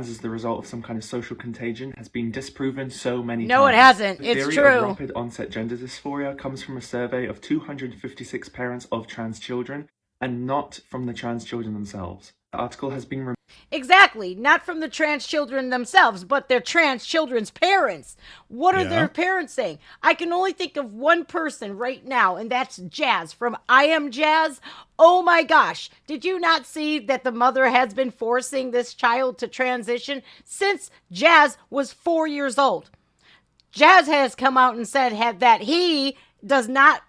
as the result of some kind of social contagion has been disproven so many times. No, it hasn't. The It's theory of true. rapid onset gender dysphoria comes from a survey of 256 parents of trans children and not from the trans children themselves. The article has been Exactly. Not from the trans children themselves, but their trans children's parents. What are Yeah. their parents saying? I can only think of one person right now, and that's Jazz from I Am Jazz. Oh my gosh. Did you not see that the mother has been forcing this child to transition since Jazz was 4 years old? Jazz has come out and said that he does not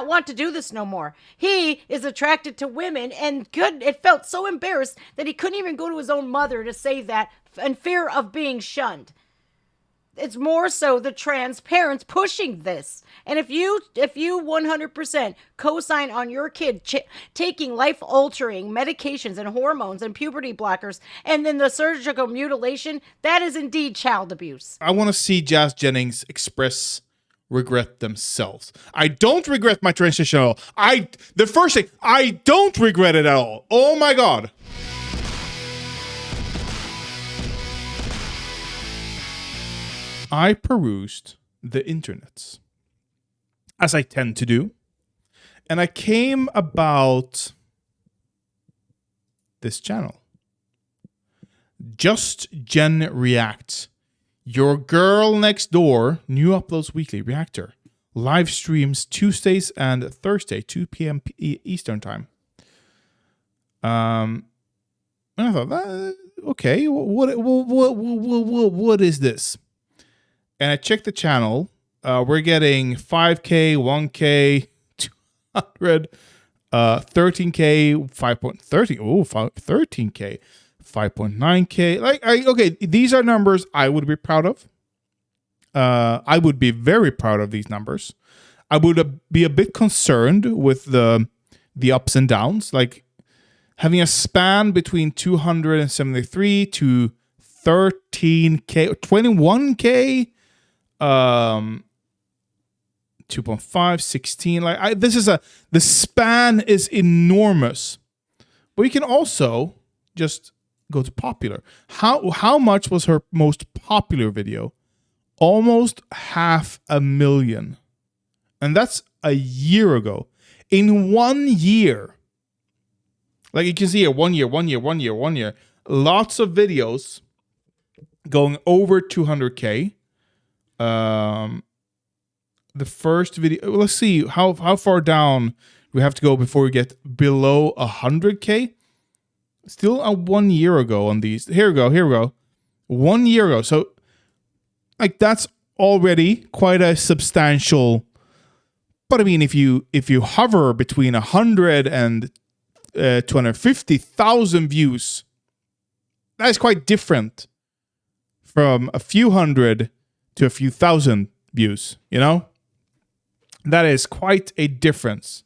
want to do this no more. He is attracted to women and it felt so embarrassed that he couldn't even go to his own mother to say that in fear of being shunned. It's more so the trans parents pushing this. And if you 100% co-sign on your kid taking life-altering medications and hormones and puberty blockers and then the surgical mutilation, that is indeed child abuse. I want to see Jennings express regret themselves. I don't regret my transition at all. The first thing, I don't regret it at all. Oh my God. I perused the internets, as I tend to do, and I came about this channel. Just Jen Reacts. Your girl next door, new uploads weekly, Reactor. Live streams Tuesdays and Thursday, 2 p.m. Eastern time. And I thought, okay, what is this? And I checked the channel. We're getting 5K, 1K, 200, 13K, 5.30. Oh, 13K. 5.9K. Okay, these are numbers I would be proud of. I would be very proud of these numbers. I would be a bit concerned with the ups and downs, like having a span between 273 to 13K, 21K, 2.5, 16. The span is enormous. But you can also just go to popular. How much was her most popular video? Almost 500,000. And that's a year ago. In 1 year, like you can see here, 1 year. Lots of videos going over 200K. The first video, let's see how far down we have to go before we get below 100K. Still a 1 year ago on these. Here we go. 1 year ago. So, like, that's already quite a substantial. But I mean, if you hover between 100 and 250,000 views, that is quite different from a few hundred to a few thousand views. You know, that is quite a difference.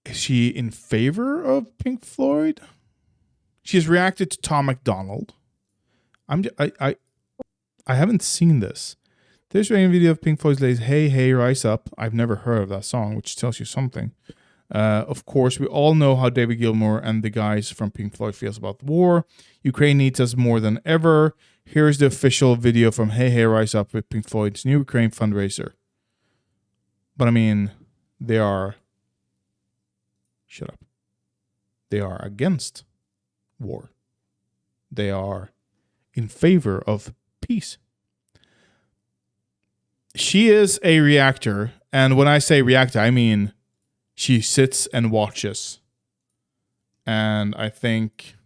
Is she in favor of Pink Floyd? She's reacted to Tom MacDonald. I haven't seen this. There's a video of Pink Floyd's latest "Hey Hey Rise Up." I've never heard of that song, which tells you something. Of course, we all know how David Gilmour and the guys from Pink Floyd feels about the war. Ukraine needs us more than ever. Here's the official video from "Hey Hey Rise Up" with Pink Floyd's new Ukraine fundraiser. But I mean, they are. Shut up. They are against war. They are in favor of peace. She is a reactor, and when I say reactor, I mean she sits and watches. And I think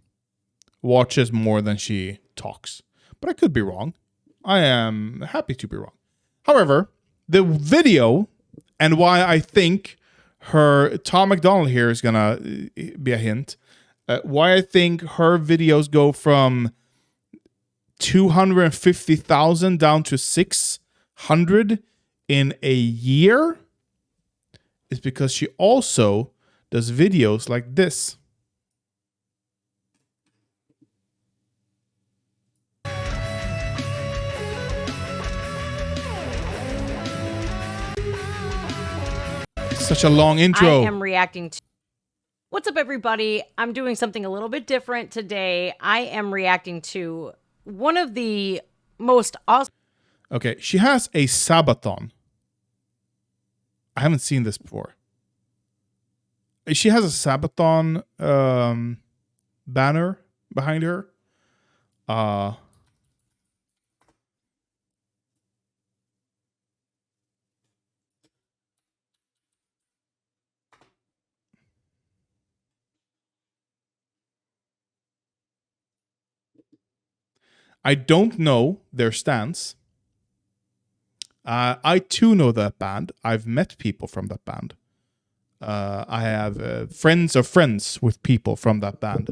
watches more than she talks. But I could be wrong. I am happy to be wrong. However, the video and why I think her Tom MacDonald here is gonna be a hint. Why I think her videos go from 250,000 down to 600 in a year is because she also does videos like this. Such a long intro. I am reacting to. What's up, everybody? I'm doing something a little bit different today. I am reacting to one of the most awesome. Okay, she has a Sabaton. I haven't seen this before. She has a Sabaton banner behind her. I don't know their stance. I too know that band. I've met people from that band. I have friends of friends with people from that band.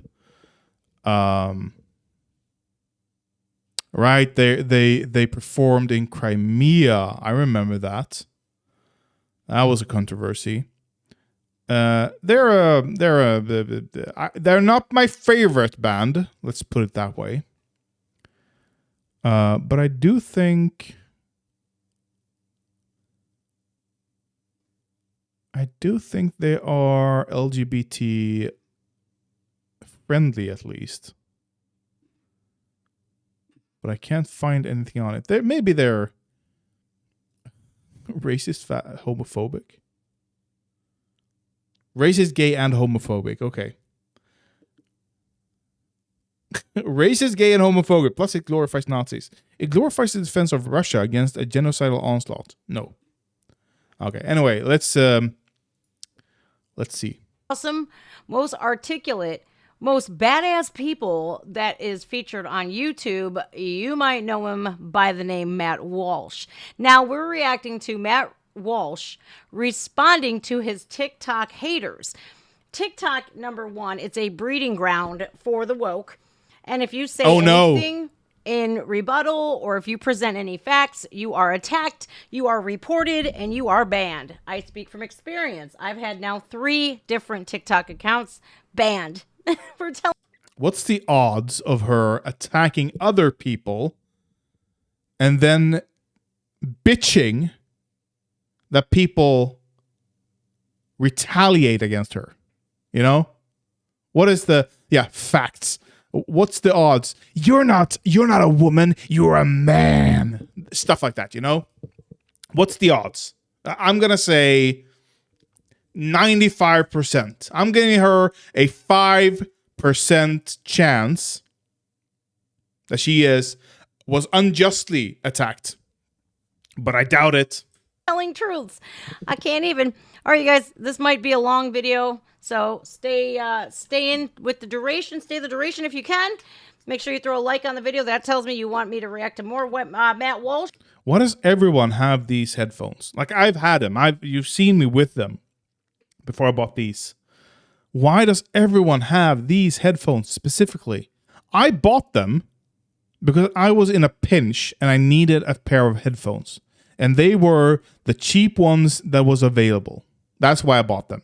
Right, they performed in Crimea. I remember that. That was a controversy. They're not my favorite band. Let's put it that way. But I do think they are LGBT friendly, at least. But I can't find anything on it. Maybe they're racist, homophobic. Racist, gay, and homophobic. Okay. Racist, gay, and homophobic. Plus, it glorifies Nazis. It glorifies the defense of Russia against a genocidal onslaught. No. Okay. Anyway, let's see. Awesome, most articulate, most badass people that is featured on YouTube. You might know him by the name Matt Walsh. Now we're reacting to Matt Walsh responding to his TikTok haters. TikTok, number one, it's a breeding ground for the woke. And if you say anything in rebuttal or if you present any facts, you are attacked, you are reported, and you are banned. I speak from experience. I've had now 3 different TikTok accounts banned for telling. What's the odds of her attacking other people and then bitching that people retaliate against her? You know? What is the facts? What's the odds? You're not a woman, you're a man. Stuff like that, you know? What's the odds? I'm going to say 95%. I'm giving her a 5% chance that she was unjustly attacked. But I doubt it. Telling truths. I can't even. All right, you guys, this might be a long video. So stay in with the duration. Stay the duration if you can. Make sure you throw a like on the video. That tells me you want me to react to more. Matt Walsh. Why does everyone have these headphones? Like, I've had them. You've seen me with them before I bought these. Why does everyone have these headphones specifically? I bought them because I was in a pinch and I needed a pair of headphones. And they were the cheap ones that was available. That's why I bought them.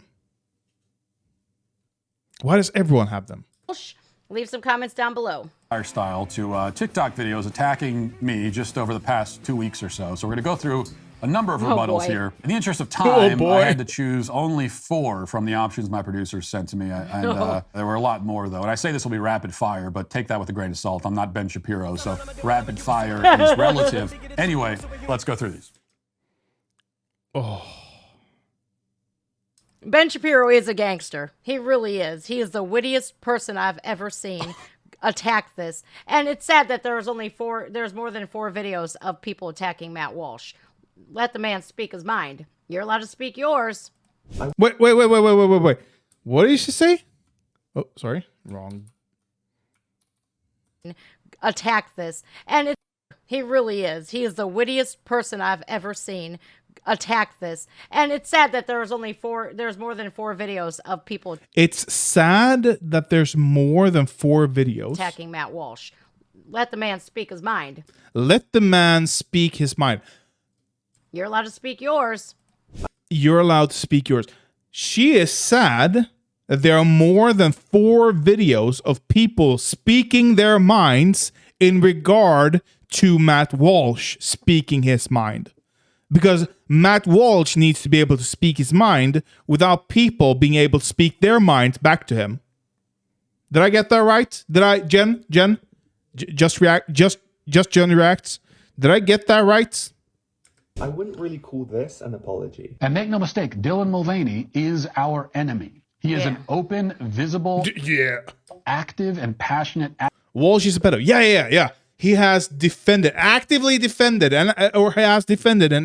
Why does everyone have them? Leave some comments down below. Our style to TikTok videos attacking me just over the past 2 weeks or so. So we're going to go through a number of rebuttals here. In the interest of time, I had to choose only 4 from the options my producers sent to me. And there were a lot more, though. And I say this will be rapid fire, but take that with a grain of salt. I'm not Ben Shapiro, so rapid fire is relative. Anyway, let's go through these. Oh. Ben Shapiro is a gangster. He really is. He is the wittiest person I've ever seen attack this. And it's sad that there's more than 4 videos of people attacking Matt Walsh. Let the man speak his mind. You're allowed to speak yours. Wait. What did she say? Oh, sorry. Wrong. Attack this. And he really is. He is the wittiest person I've ever seen attack this. And it's sad that there's more than 4 videos of people. It's sad that there's more than 4 videos attacking Matt Walsh. Let the man speak his mind. Let the man speak his mind. You're allowed to speak yours. You're allowed to speak yours. She is sad that there are more than 4 videos of people speaking their minds in regard to Matt Walsh speaking his mind. Because Matt Walsh needs to be able to speak his mind without people being able to speak their minds back to him. Did I get that right? Did I, Jen? Just Jen reacts. Did I get that right? I wouldn't really call this an apology. And make no mistake, Dylan Mulvaney is our enemy. He is an open, visible, active, and passionate. Walsh is a pedo. Yeah. He has actively defended, and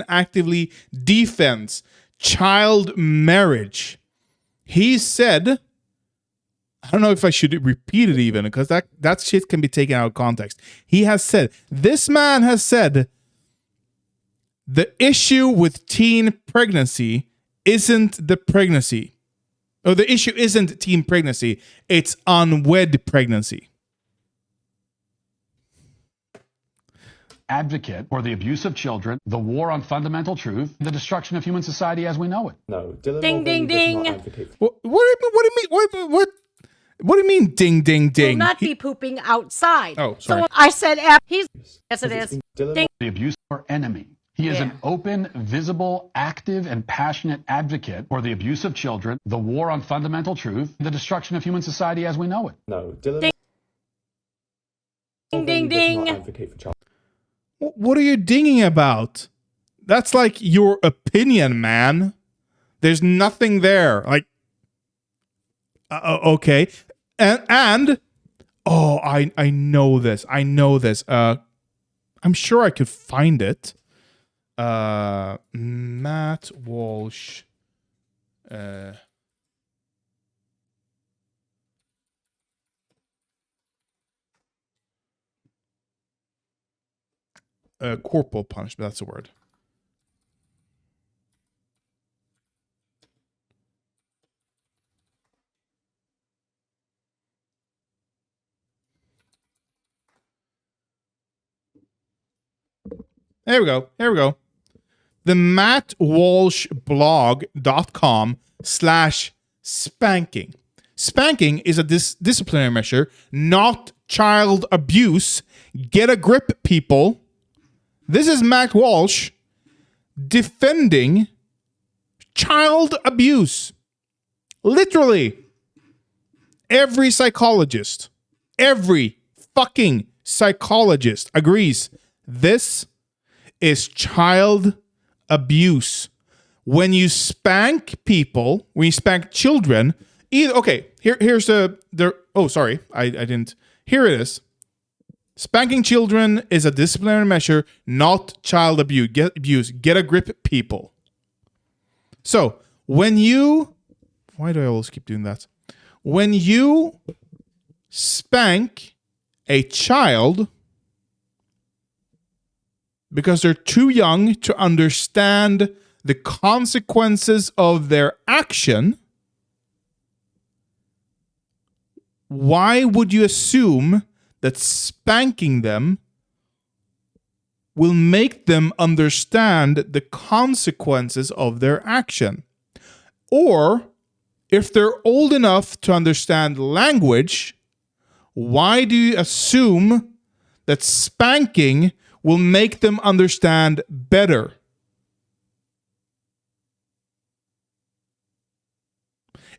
actively defends child marriage. He said, I don't know if I should repeat it even, because that shit can be taken out of context. He has said, this man has said, the issue with teen pregnancy isn't the pregnancy. Or the issue isn't teen pregnancy, it's unwed pregnancy. Advocate for the abuse of children, the war on fundamental truth, the destruction of human society as we know it. No, Dylan Ding, Mulvaney ding, does not ding. advocate. What do you mean? What do you mean? Ding, ding, ding. Will not be pooping outside. Oh, sorry. So I said, he's. Yes, it is. Dylan The abuse of our enemy. He is an open, visible, active, and passionate advocate for the abuse of children, the war on fundamental truth, the destruction of human society as we know it. No, Dylan Ding, Mulvaney ding, does not ding. advocate for child. What are you dinging about? That's like your opinion, man. There's nothing there. Like, okay, and oh, I know this. I'm sure I could find it. Matt Walsh. Corporal punishment, that's the word. Here we go. The mattwalshblog.com/spanking. Spanking is a disciplinary measure, not child abuse. Get a grip, people. This is Matt Walsh defending child abuse. Literally, every fucking psychologist agrees this is child abuse. When you spank people, when you spank children, here's the oh, sorry, I didn't. Here it is. Spanking children is a disciplinary measure, not child abuse. Get a grip, people. So, why do I always keep doing that? When you spank a child because they're too young to understand the consequences of their action, why would you assume that spanking them will make them understand the consequences of their action? Or, if they're old enough to understand language, why do you assume that spanking will make them understand better?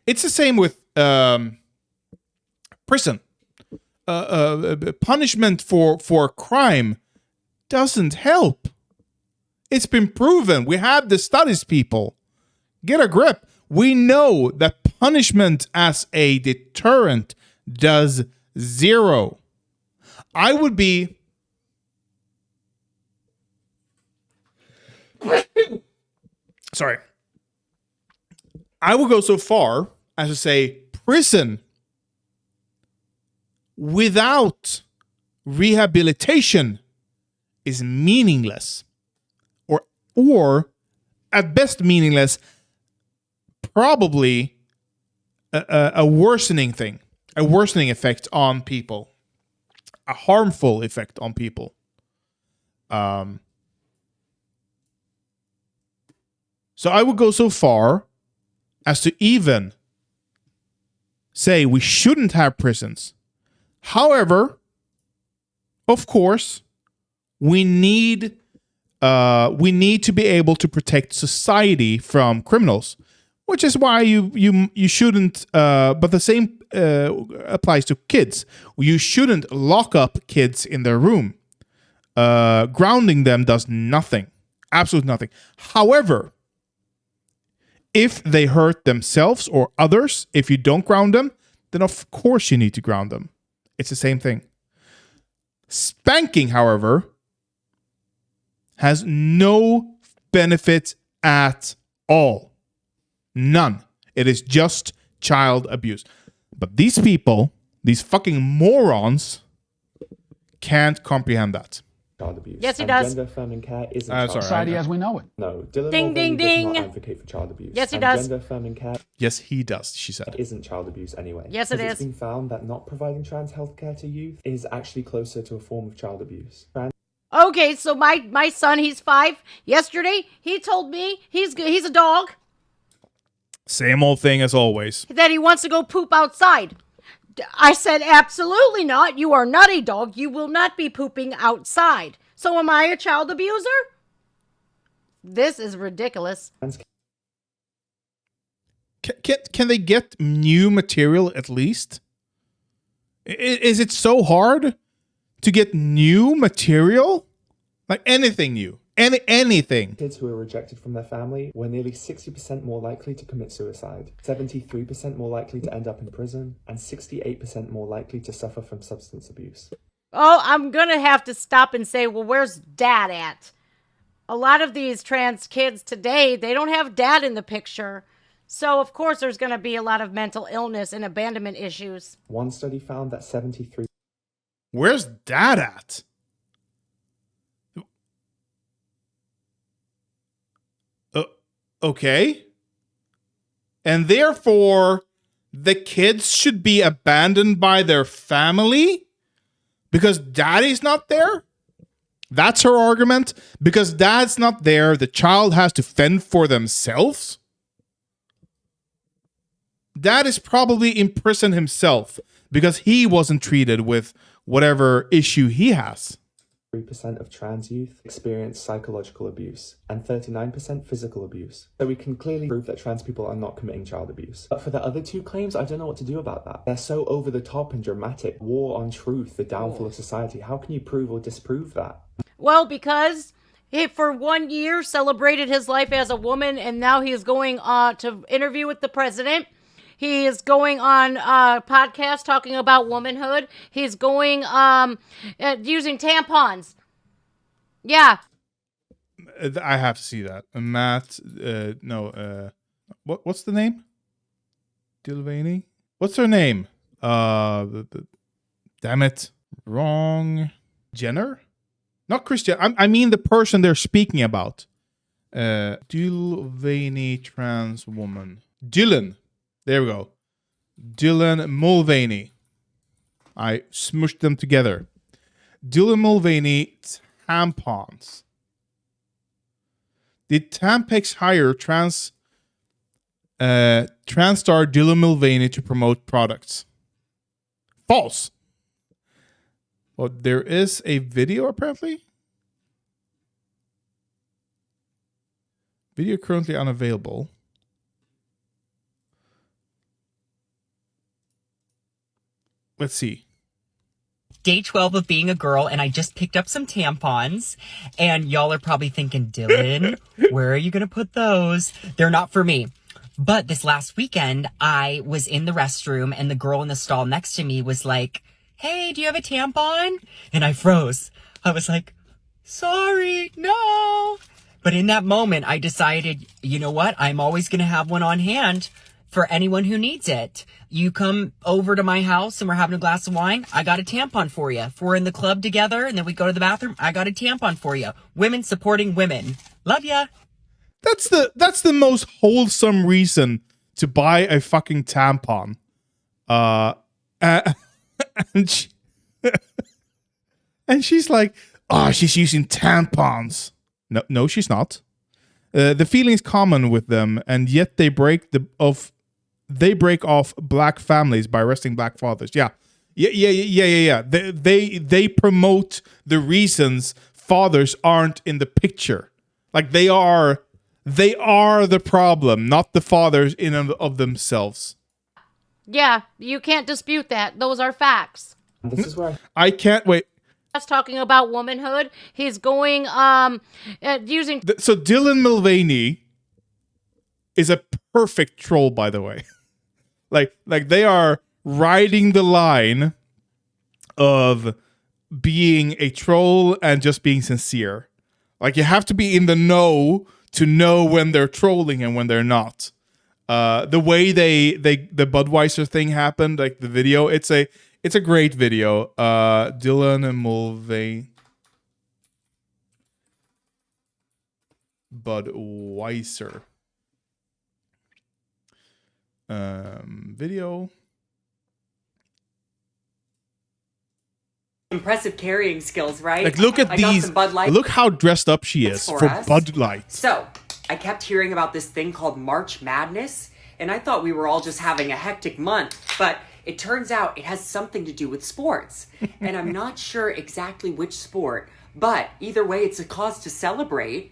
It's the same with prison. Punishment for crime doesn't help. It's been proven. We have the studies, people. Get a grip. We know that punishment as a deterrent does zero. I would be sorry. I would go so far as to say prison without rehabilitation is meaningless, or at best meaningless, probably a worsening thing, a worsening effect on people, a harmful effect on people. So I would go so far as to even say we shouldn't have prisons. However, of course, we need we need to be able to protect society from criminals, which is why you shouldn't. But the same applies to kids. You shouldn't lock up kids in their room. Grounding them does nothing, absolutely nothing. However, if they hurt themselves or others, if you don't ground them, then of course you need to ground them. It's the same thing. Spanking, however, has no benefit at all. None. It is just child abuse. But these people, these fucking morons, can't comprehend that. Child abuse. Yes, he does. Gender affirming care isn't child Society as we know it. No, Dylan Ding, Mulvaney ding, ding. does not advocate for child abuse. Yes, he and does. Gender affirming care Yes, he does, she said. isn't child abuse anyway. Yes, it Because is. It's been found that not providing trans healthcare to youth is actually closer to a form of child abuse. Okay, so my son, he's 5. Yesterday, he told me he's a dog, Same old thing as always. that he wants to go poop outside. I said, absolutely not. You are not a dog. You will not be pooping outside. So am I a child abuser? This is ridiculous. Can they get new material at least? Is it so hard to get new material? Like anything new. Anything. Kids who are rejected from their family were nearly 60% more likely to commit suicide, 73% more likely to end up in prison, and 68% more likely to suffer from substance abuse. Oh, I'm going to have to stop and say, well, where's dad at? A lot of these trans kids today, they don't have dad in the picture. So, of course, there's going to be a lot of mental illness and abandonment issues. One study found that 73 Where's dad at? Okay. And therefore, the kids should be abandoned by their family because daddy's not there? That's her argument? Because dad's not there, the child has to fend for themselves? Dad is probably in prison himself because he wasn't treated with whatever issue he has. 3% of trans youth experience psychological abuse and 39% physical abuse. So we can clearly prove that trans people are not committing child abuse. But for the other two claims, I don't know what to do about that. They're so over the top and dramatic. War on truth, the downfall of society. How can you prove or disprove that? Well, because he, for 1 year, celebrated his life as a woman, and now he is going to interview with the president. He is going on a podcast talking about womanhood. He's going using tampons. Yeah. I have to see that. Matt, what's the name? Mulvaney? What's her name? Damn it. Wrong. Jenner? Not Christian. I mean the person they're speaking about. Mulvaney trans woman. Dylan. There we go. Dylan Mulvaney. I smushed them together. Dylan Mulvaney tampons. Did Tampax hire trans star Dylan Mulvaney to promote products? False. Well, there is a video apparently. Video currently unavailable. Let's see. Day 12 of being a girl, and I just picked up some tampons. And y'all are probably thinking, Dylan, where are you going to put those? They're not for me. But this last weekend, I was in the restroom, and the girl in the stall next to me was like, hey, do you have a tampon? And I froze. I was like, sorry, no. But in that moment, I decided, you know what? I'm always going to have one on hand for anyone who needs it. You come over to my house and we're having a glass of wine, I got a tampon for you. If we're in the club together and then we go to the bathroom, I got a tampon for you. Women supporting women. Love ya. That's the most wholesome reason to buy a fucking tampon. And she's like, oh, she's using tampons. No, she's not. The feeling is common with them, and yet they break off black families by arresting black fathers. Yeah. They promote the reasons fathers aren't in the picture. Like they are the problem, not the fathers in and of themselves. Yeah, you can't dispute that. Those are facts. This is where I can't wait. That's talking about womanhood. He's going using So Dylan Mulvaney is a perfect troll, by the way. like they are riding the line of being a troll and just being sincere. Like you have to be in the know to know when they're trolling and when they're not. The way the Budweiser thing happened, like the video, it's a great video. Dylan and Mulvaney. Budweiser. Video. Impressive carrying skills, right? Like look at I got these. some Bud Light Look how dressed up she is for us. Bud Light. So, I kept hearing about this thing called March Madness, and I thought we were all just having a hectic month, but it turns out it has something to do with sports. And I'm not sure exactly which sport, but either way, it's a cause to celebrate.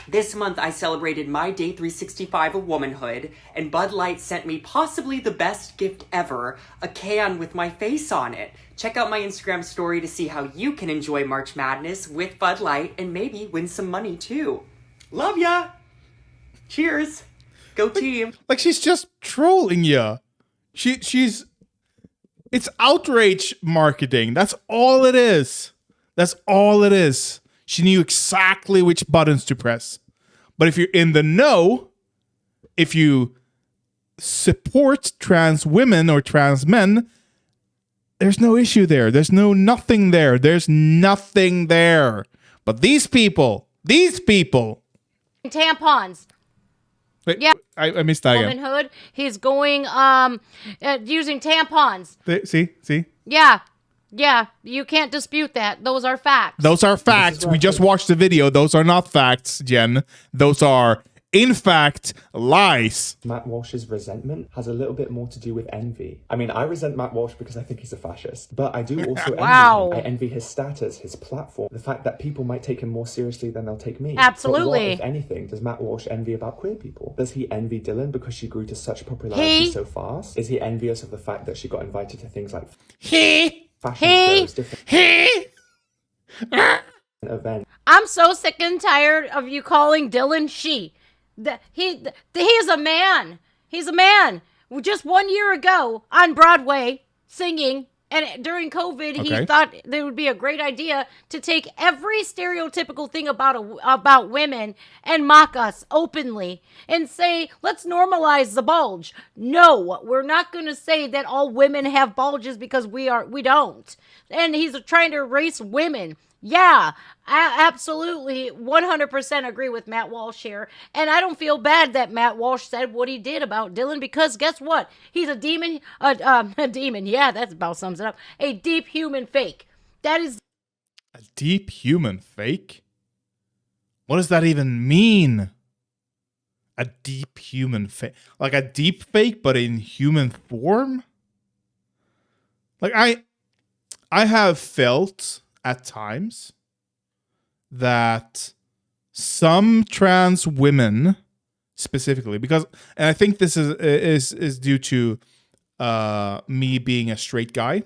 This month, I celebrated my day 365 of womanhood, and Bud Light sent me possibly the best gift ever, a can with my face on it. Check out my Instagram story to see how you can enjoy March Madness with Bud Light and maybe win some money too. Love ya! Cheers! Go team! Like she's just trolling you. She's it's outrage marketing. That's all it is. That's all it is. She knew exactly which buttons to press. But if you're in the know, if you support trans women or trans men, there's no issue there. There's nothing there. There's nothing there. But these people. tampons. Wait, Yeah. I missed that again. Womanhood. He's going using tampons. See? Yeah, you can't dispute that. Those are facts. Those are facts. We just watched the video. Those are not facts, Jen. Those are, in fact, lies. Matt Walsh's resentment has a little bit more to do with envy. I mean, I resent Matt Walsh because I think he's a fascist, but I do also Wow. envy him. I envy his status, his platform, the fact that people might take him more seriously than they'll take me. Absolutely. But what, if anything, does Matt Walsh envy about queer people? Does he envy Dylan because she grew to such popularity so fast? Is he envious of the fact that she got invited to things like fashion shows, different events? I'm so sick and tired of you calling Dylan she. He is a man. He's a man. Just 1 year ago on Broadway singing, and during COVID, he thought it would be a great idea to take every stereotypical thing about women and mock us openly and say, let's normalize the bulge. No, we're not going to say that all women have bulges because we don't. And he's trying to erase women. Yeah, I absolutely 100% agree with Matt Walsh here. And I don't feel bad that Matt Walsh said what he did about Dylan, because guess what? He's a demon. A demon. Yeah, that about sums it up. A deep human fake. That is a deep human fake? What does that even mean? A deep human fake? Like a deep fake, but in human form? Like I have felt at times that some trans women specifically, because, and I think this is due to me being a straight guy,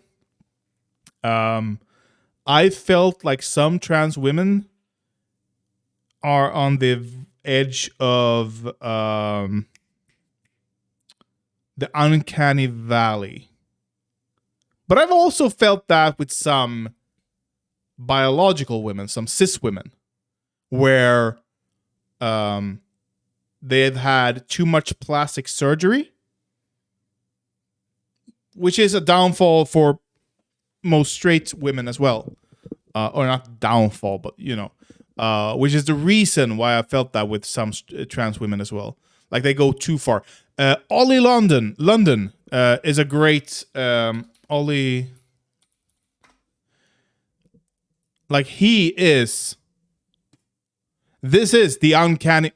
I felt like some trans women are on the edge of the uncanny valley. But I've also felt that with some biological women, some cis women, where they've had too much plastic surgery, which is a downfall for most straight women as well. Or not downfall, but, which is the reason why I felt that with some trans women as well. Like they go too far. Ollie London is a great... Ollie... Like he is. This is the uncanny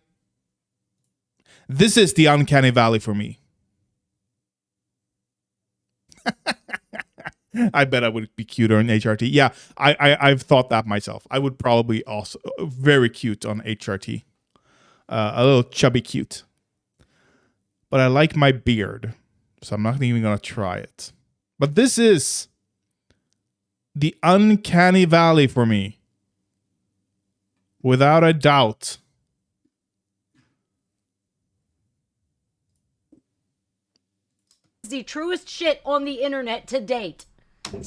valley for me. I bet I would be cuter on HRT. Yeah, I've thought that myself. I would probably also very cute on HRT. A little chubby cute. But I like my beard, so I'm not even gonna try it. But this is the uncanny valley for me, without a doubt. The truest shit on the internet to date.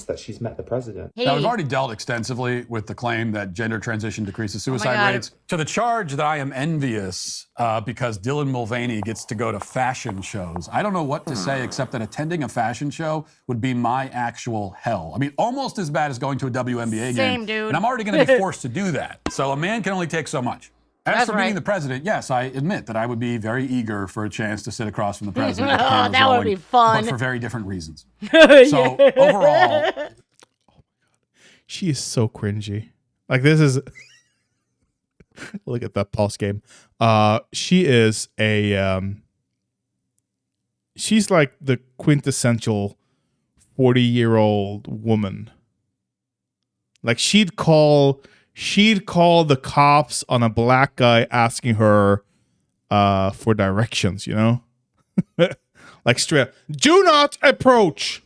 That she's met the president. Hey. Now, we've already dealt extensively with the claim that gender transition decreases suicide rates. To the charge that I am envious because Dylan Mulvaney gets to go to fashion shows. I don't know what to say except that attending a fashion show would be my actual hell. I mean, almost as bad as going to a WNBA game. Dude. And I'm already going to be forced to do that. So a man can only take so much. As for meeting the president, yes, I admit that I would be very eager for a chance to sit across from the president. Oh, that would be fun. But for very different reasons. So overall, she is so cringy. Like, this is look at that pulse game. She is a she's like the quintessential 40-year-old woman. Like, she'd call the cops on a black guy asking her for directions, you know? Like, straight up, do not approach.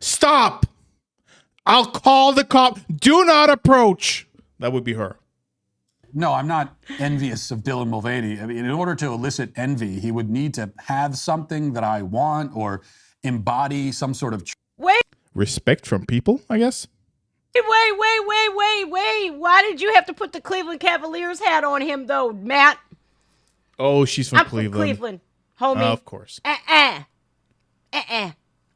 Stop. I'll call the cop. Do not approach. That would be her. no, I'm not envious of Dylan Mulvaney. I mean, in order to elicit envy, he would need to have something that I want or embody some sort of Respect from people, I guess. Wait. Why did you have to put the Cleveland Cavaliers hat on him, though, Matt? Oh, she's from I'm Cleveland. from Cleveland, homie. Of course.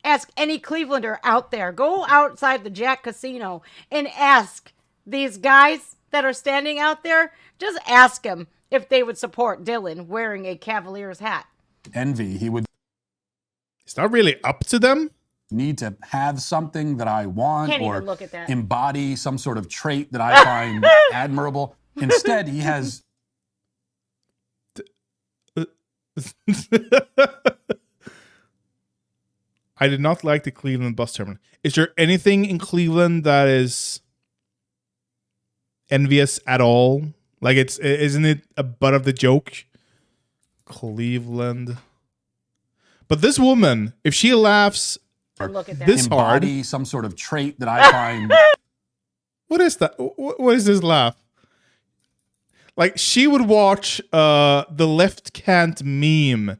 Ask any Clevelander out there. Go outside the Jack Casino and ask these guys that are standing out there. Just ask them if they would support Dylan wearing a Cavaliers hat. envy. He would It's not really up to them. need to have something that I want Can't or even look at that. embody some sort of trait that I find admirable. Instead, he has I did not like the Cleveland bus terminal. Is there anything in Cleveland that is envious at all? Like, isn't it a butt of the joke? Cleveland. But this woman, if she laughs Look at that. this hard, embody some sort of trait that I find what is that? What is this laugh? Like, she would watch the left cant meme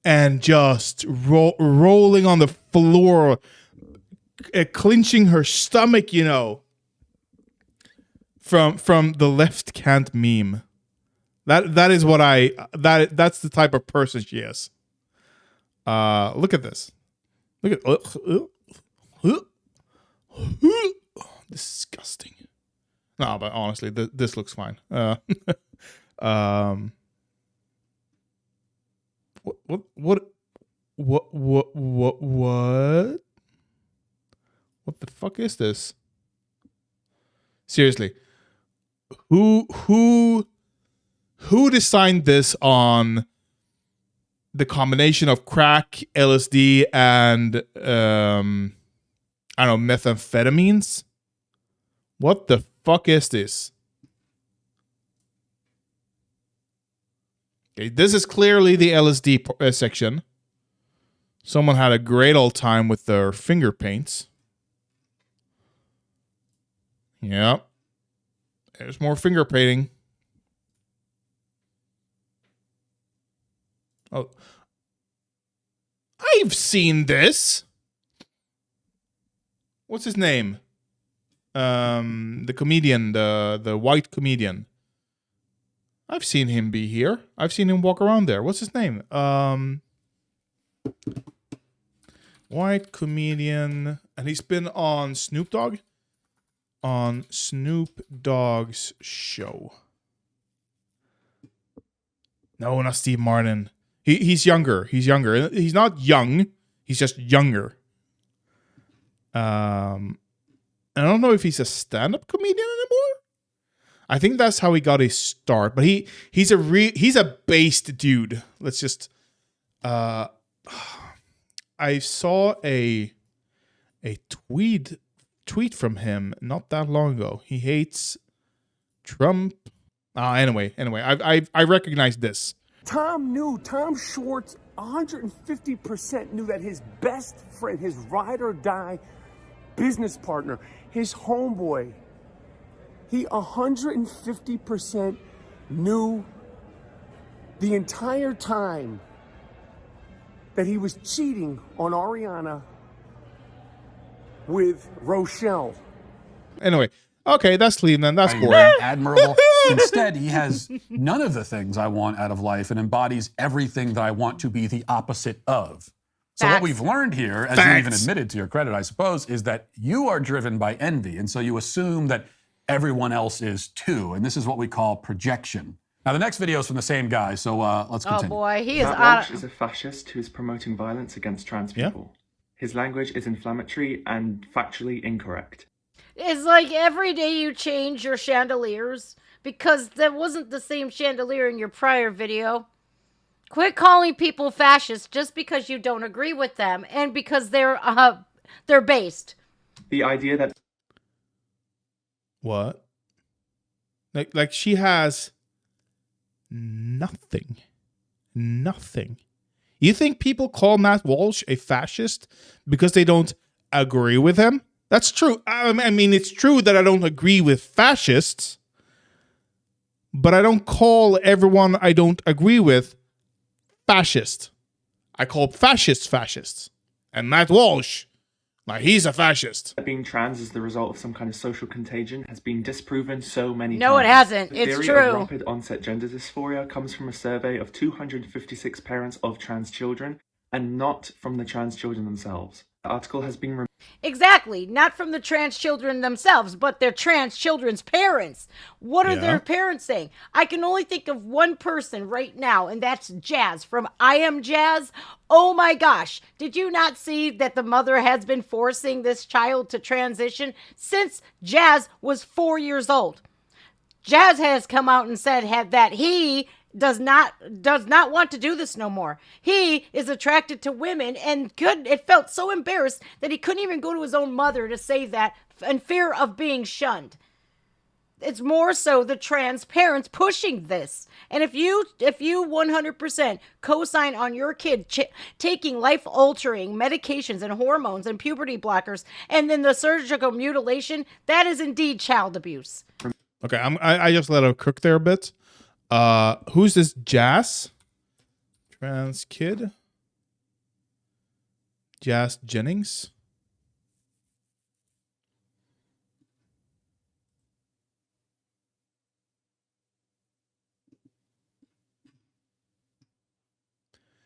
and just rolling on the floor, clenching her stomach, you know, from the left cant meme. That is what that's the type of person she is. Look at this. Look at disgusting. No, but honestly, this looks fine. What the fuck is this? Seriously, who designed this on the combination of crack, LSD, and I don't know, methamphetamines? What the fuck is this? Okay, this is clearly the LSD section. Someone had a great old time with their finger paints. Yep. There's more finger painting. Oh. I've seen this. What's his name? The comedian, the white comedian. I've seen him be here. I've seen him walk around there. What's his name? White comedian. And he's been on Snoop Dogg. On Snoop Dogg's show. No, not Steve Martin. He's younger. He's younger. He's not young. He's just younger. I don't know if he's a stand-up comedian anymore. I think that's how he got his start. But he's a based dude. Let's just I saw a a tweet from him not that long ago. He hates Trump. Anyway, I recognize this. Tom Schwartz 150% knew that his best friend, his ride or die business partner, his homeboy, he 150% knew the entire time that he was cheating on Ariana with Rochelle. Anyway, okay, that's Cleveland. That's boring. Admirable. Instead, he has none of the things I want out of life and embodies everything that I want to be the opposite of. So what we've learned here, as you even admitted to your credit, I suppose, is that you are driven by envy. And so you assume that everyone else is too. And this is what we call projection. Now, the next video is from the same guy, so let's continue. Oh boy, he is Matt Walsh is a fascist who is promoting violence against trans people. His language is inflammatory and factually incorrect. It's like every day you change your chandeliers because that wasn't the same chandelier in your prior video. Quit calling people fascists just because you don't agree with them and because they're based. The idea that What? Like she has nothing. You think people call Matt Walsh a fascist because they don't agree with him? That's true. I mean, it's true that I don't agree with fascists, but I don't call everyone I don't agree with fascist. I call fascists. And Matt Walsh, like, he's a fascist. being trans is the result of some kind of social contagion has been disproven so many times. No, it hasn't. The It's theory of true. rapid onset gender dysphoria comes from a survey of 256 parents of trans children and not from the trans children themselves. The article has been Exactly. Not from the trans children themselves, but their trans children's parents. What are their parents saying? I can only think of one person right now, and that's Jazz from I Am Jazz. Oh my gosh. Did you not see that the mother has been forcing this child to transition since Jazz was 4 years old? Jazz has come out and said that he does not want to do this no more. He is attracted to women and it felt so embarrassed that he couldn't even go to his own mother to say that in fear of being shunned. It's more so the trans parents pushing this. And if you 100% co-sign on your kid taking life-altering medications and hormones and puberty blockers and then the surgical mutilation, that is indeed child abuse. Okay, I just let her cook there a bit. Who's this Jazz? Trans kid? Jazz Jennings?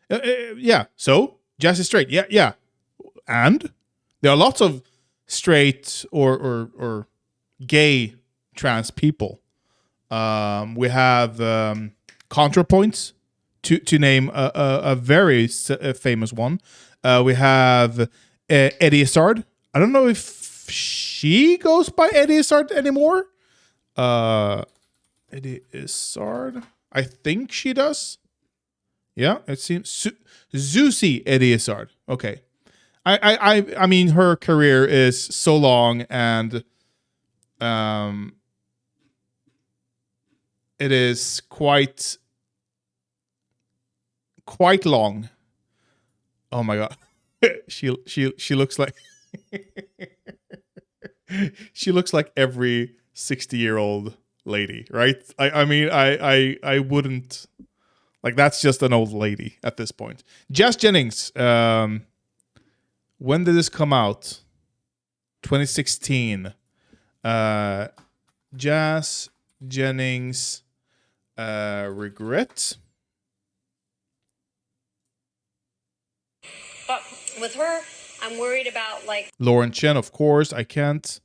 Yeah, so Jazz is straight. Yeah. And there are lots of straight or gay trans people. We have ContraPoints to name a very famous one. We have Eddie Izzard. I don't know if she goes by Eddie Izzard anymore. Eddie Izzard. I think she does. Yeah, it seems Zusi Eddie Izzard. Okay. I mean, her career is so long and it is quite long. Oh my god. she looks like she looks like every 60-year-old lady, right? I mean I wouldn't, like, that's just an old lady at this point. Jazz Jennings, when did this come out? 2016. Jazz Jennings regret. But with her, I'm worried about, like, Lauren Chen, of course. I can't.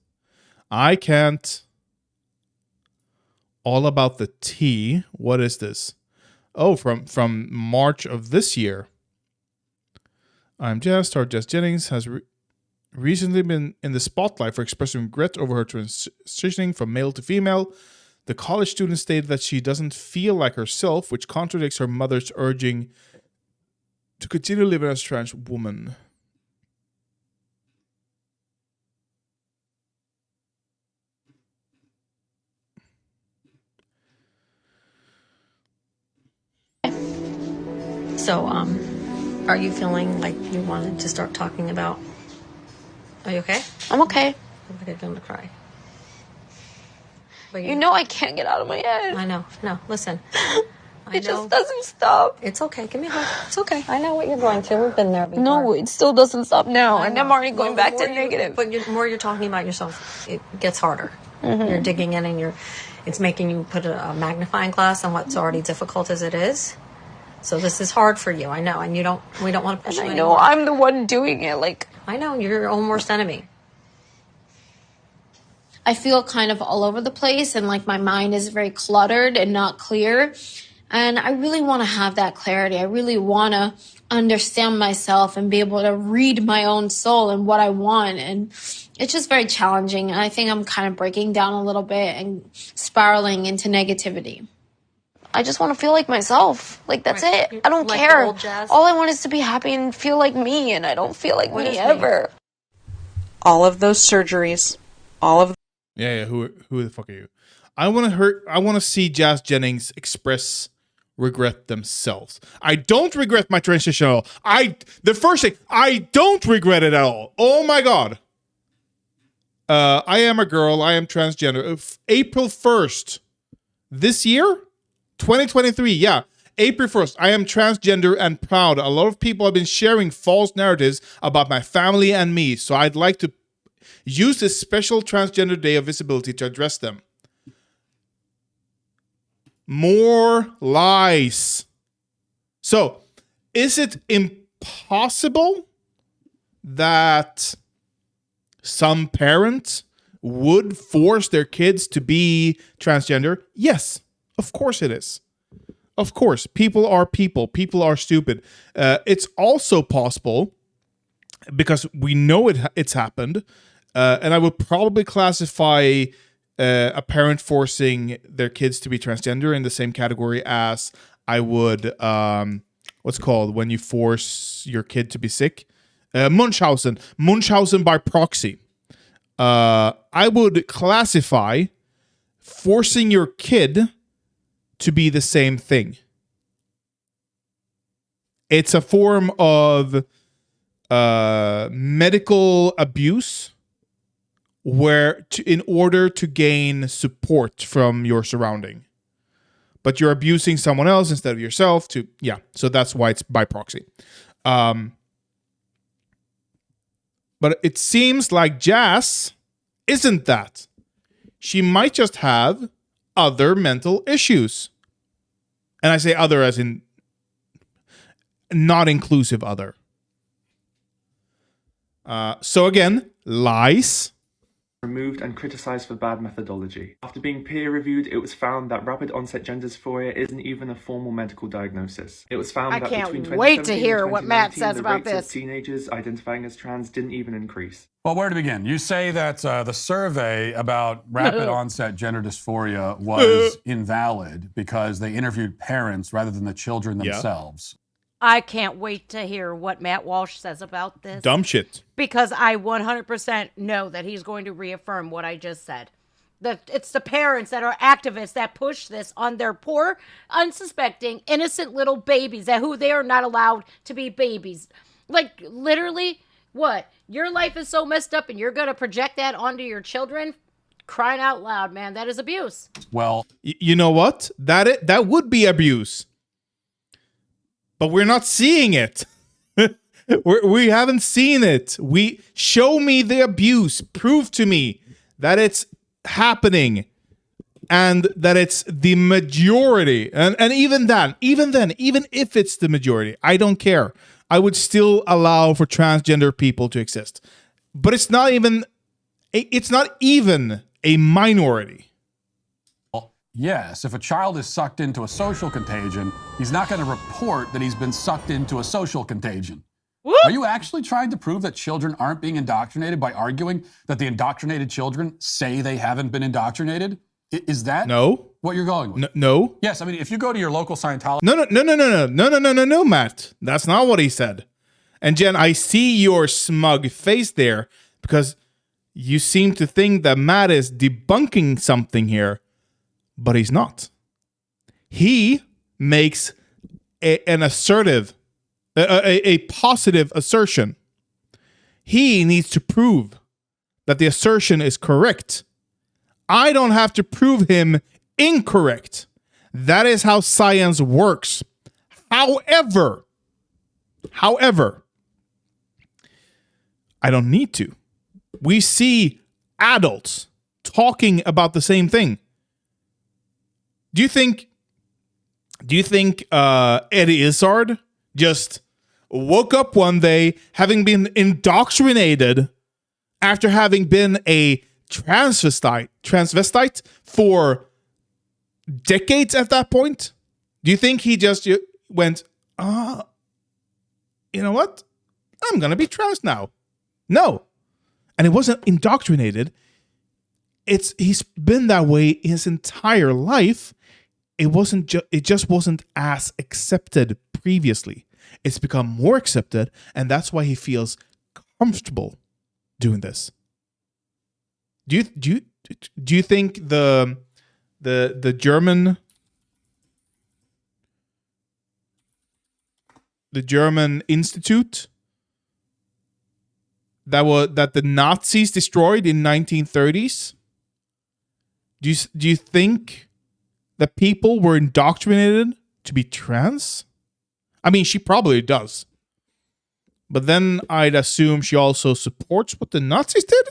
All About the Tea. What is this? Oh, from March of this year. I'm Jazz. Star Jazz Jennings has recently been in the spotlight for expressing regret over her transitioning from male to female. The college student stated that she doesn't feel like herself, which contradicts her mother's urging to continue living as a trans woman. So, are you feeling like you wanted to start talking about? Are you okay? I'm okay. I'm going to cry. But You know I can't get out of my head. I know. No, listen. It just doesn't stop. It's okay. Give me a hug. It's okay. I know what you're going through. We've been there before. No, it still doesn't stop now. And I'm already going back to negative. But the more you're talking about yourself, it gets harder. You're digging in and it's making you put a magnifying glass on what's already difficult as it is. So this is hard for you. I know. And we don't want to push you I anymore. know I'm the one doing it. Like, I know. You're your own worst enemy. I feel kind of all over the place and like my mind is very cluttered and not clear. And I really want to have that clarity. I really want to understand myself and be able to read my own soul and what I want. And it's just very challenging. And I think I'm kind of breaking down a little bit and spiraling into negativity. I just want to feel like myself. Like, that's it. I don't Like care. the old Jazz? All I want is to be happy and feel like me. And I don't feel like What me is me? ever. All of those surgeries, all of Yeah. Who the fuck are you? I want to see Jazz Jennings express regret themselves. I don't regret my transition at all. The first thing, I don't regret it at all. Oh my God. I am a girl. I am transgender. April 1st this year, 2023. Yeah. April 1st. I am transgender and proud. A lot of people have been sharing false narratives about my family and me. So I'd like to use this special Transgender Day of Visibility to address them. More lies. So, is it impossible that some parents would force their kids to be transgender? Yes, of course it is. Of course, people are people. People are stupid. It's also possible, because we know it's happened, and I would probably classify a parent forcing their kids to be transgender in the same category as I would, what's called when you force your kid to be sick? Munchausen by proxy. I would classify forcing your kid to be the same thing. It's a form of medical abuse where in order to gain support from your surrounding, but you're abusing someone else instead of yourself so that's why it's by proxy. But it seems like Jazz isn't that. She might just have other mental issues. And I say other as in not inclusive other. So again, lies. Removed and criticised for bad methodology. After being peer-reviewed, it was found that rapid onset gender dysphoria isn't even a formal medical diagnosis. It was found I that can't between wait to 2017 hear and what Matt 2019, says the about rates this. of teenagers identifying as trans didn't even increase. Well, where to begin? You say that the survey about rapid onset gender dysphoria was invalid because they interviewed parents rather than the children themselves. I can't wait to hear what Matt Walsh says about this. Dumb shit. Because I 100% know that he's going to reaffirm what I just said. It's the parents that are activists that push this on their poor, unsuspecting, innocent little babies who they are not allowed to be babies. Like, literally, what? Your life is so messed up and you're going to project that onto your children? Crying out loud, man. That is abuse. Well, you know what? That would be abuse. But we're not seeing it. We haven't seen it. Show me the abuse. Prove to me that it's happening and that it's the majority. And even then, even if it's the majority, I don't care. I would still allow for transgender people to exist. But it's not even a minority. Yes, if a child is sucked into a social contagion, he's not going to report that he's been sucked into a social contagision. Whoop. Are you actually trying to prove that children aren't being indoctrinated by arguing that the indoctrinated children say they haven't been indoctrinated? Is that what you're going with? No. Yes, I mean, if you go to your local Scientology... No, Matt. That's not what he said. And Jen, I see your smug face there because you seem to think that Matt is debunking something here. But he's not. He makes an assertive, a positive assertion. He needs to prove that the assertion is correct. I don't have to prove him incorrect. That is how science works. However, I don't need to. We see adults talking about the same thing. Do you think Eddie Izzard just woke up one day having been indoctrinated after having been a transvestite for decades at that point? Do you think he just went, you know what? I'm going to be trans now. No. And it wasn't indoctrinated. He's been that way his entire life. It just wasn't as accepted previously. It's become more accepted, and that's why he feels comfortable doing this. Do you think the German institute that the Nazis destroyed in 1930s? Do you think that people were indoctrinated to be trans? I mean, she probably does. But then I'd assume she also supports what the Nazis did.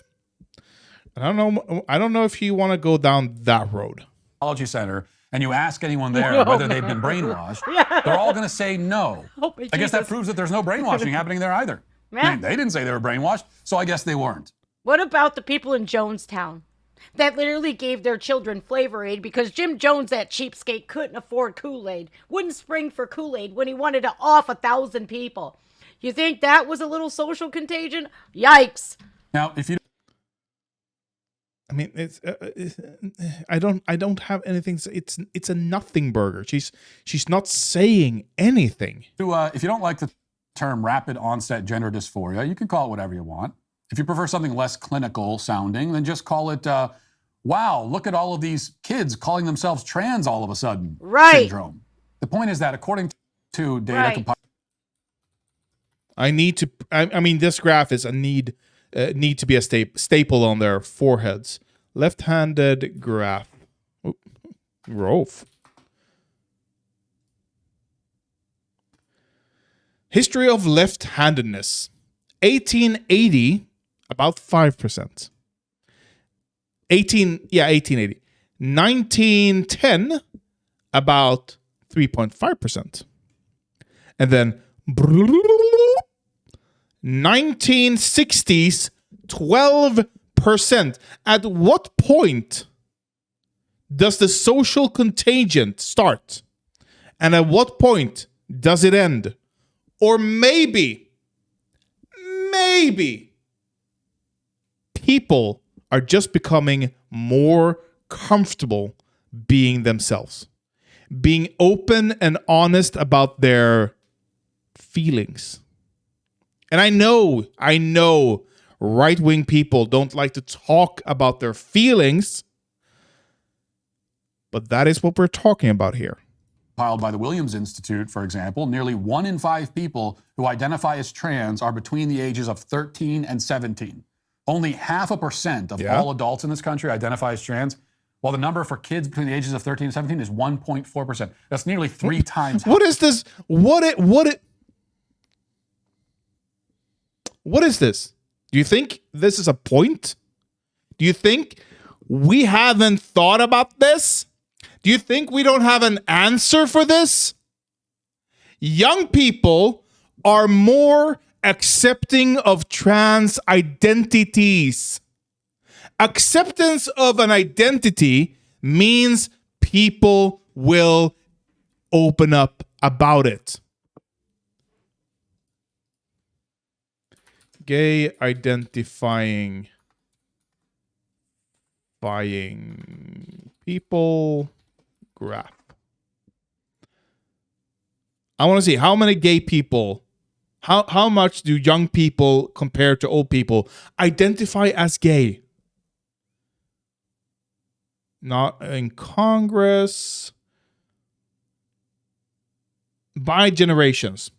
I don't know if you want to go down that road. Technology Center, and you ask anyone there whether they've been brainwashed, they're all going to say no. I guess that proves that there's no brainwashing happening there either. I mean, they didn't say they were brainwashed, so I guess they weren't. What about the people in Jonestown that literally gave their children Flavor Aid because Jim Jones, that cheapskate, couldn't afford Kool-Aid, wouldn't spring for Kool-Aid when he wanted to off 1,000 people? You think that was a little social contagion? Yikes. Now, if you... I mean, I don't have anything. It's a nothing burger. She's not saying anything. If you don't like the term rapid onset gender dysphoria, you can call it whatever you want. If you prefer something less clinical sounding, then just call it, wow, look at all of these kids calling themselves trans all of a sudden syndrome. The point is that according to data compiled... I mean, this graph is a need to be a staple on their foreheads. Left-handed graph. Rolf. History of left-handedness. 1880, about 5%. 1880. 1910, about 3.5%. And then 1960s, 12%. At what point does the social contagion start? And at what point does it end? Or maybe people are just becoming more comfortable being themselves, being open and honest about their feelings. And I know right-wing people don't like to talk about their feelings, but that is what we're talking about here. Compiled by the Williams Institute, for example, nearly 1 in 5 people who identify as trans are between the ages of 13 and 17. Only 0.5% of all adults in this country identify as trans, while the number for kids between the ages of 13 and 17 is 1.4%. That's nearly 3 times. What is this? What is this? Do you think this is a point? Do you think we haven't thought about this? Do you think we don't have an answer for this? Young people are more accepting of trans identities. Acceptance of an identity means people will open up about it. Gay identifying people graph. I want to see how many gay people, how much do young people compared to old people identify as gay? Not in Congress. by generations,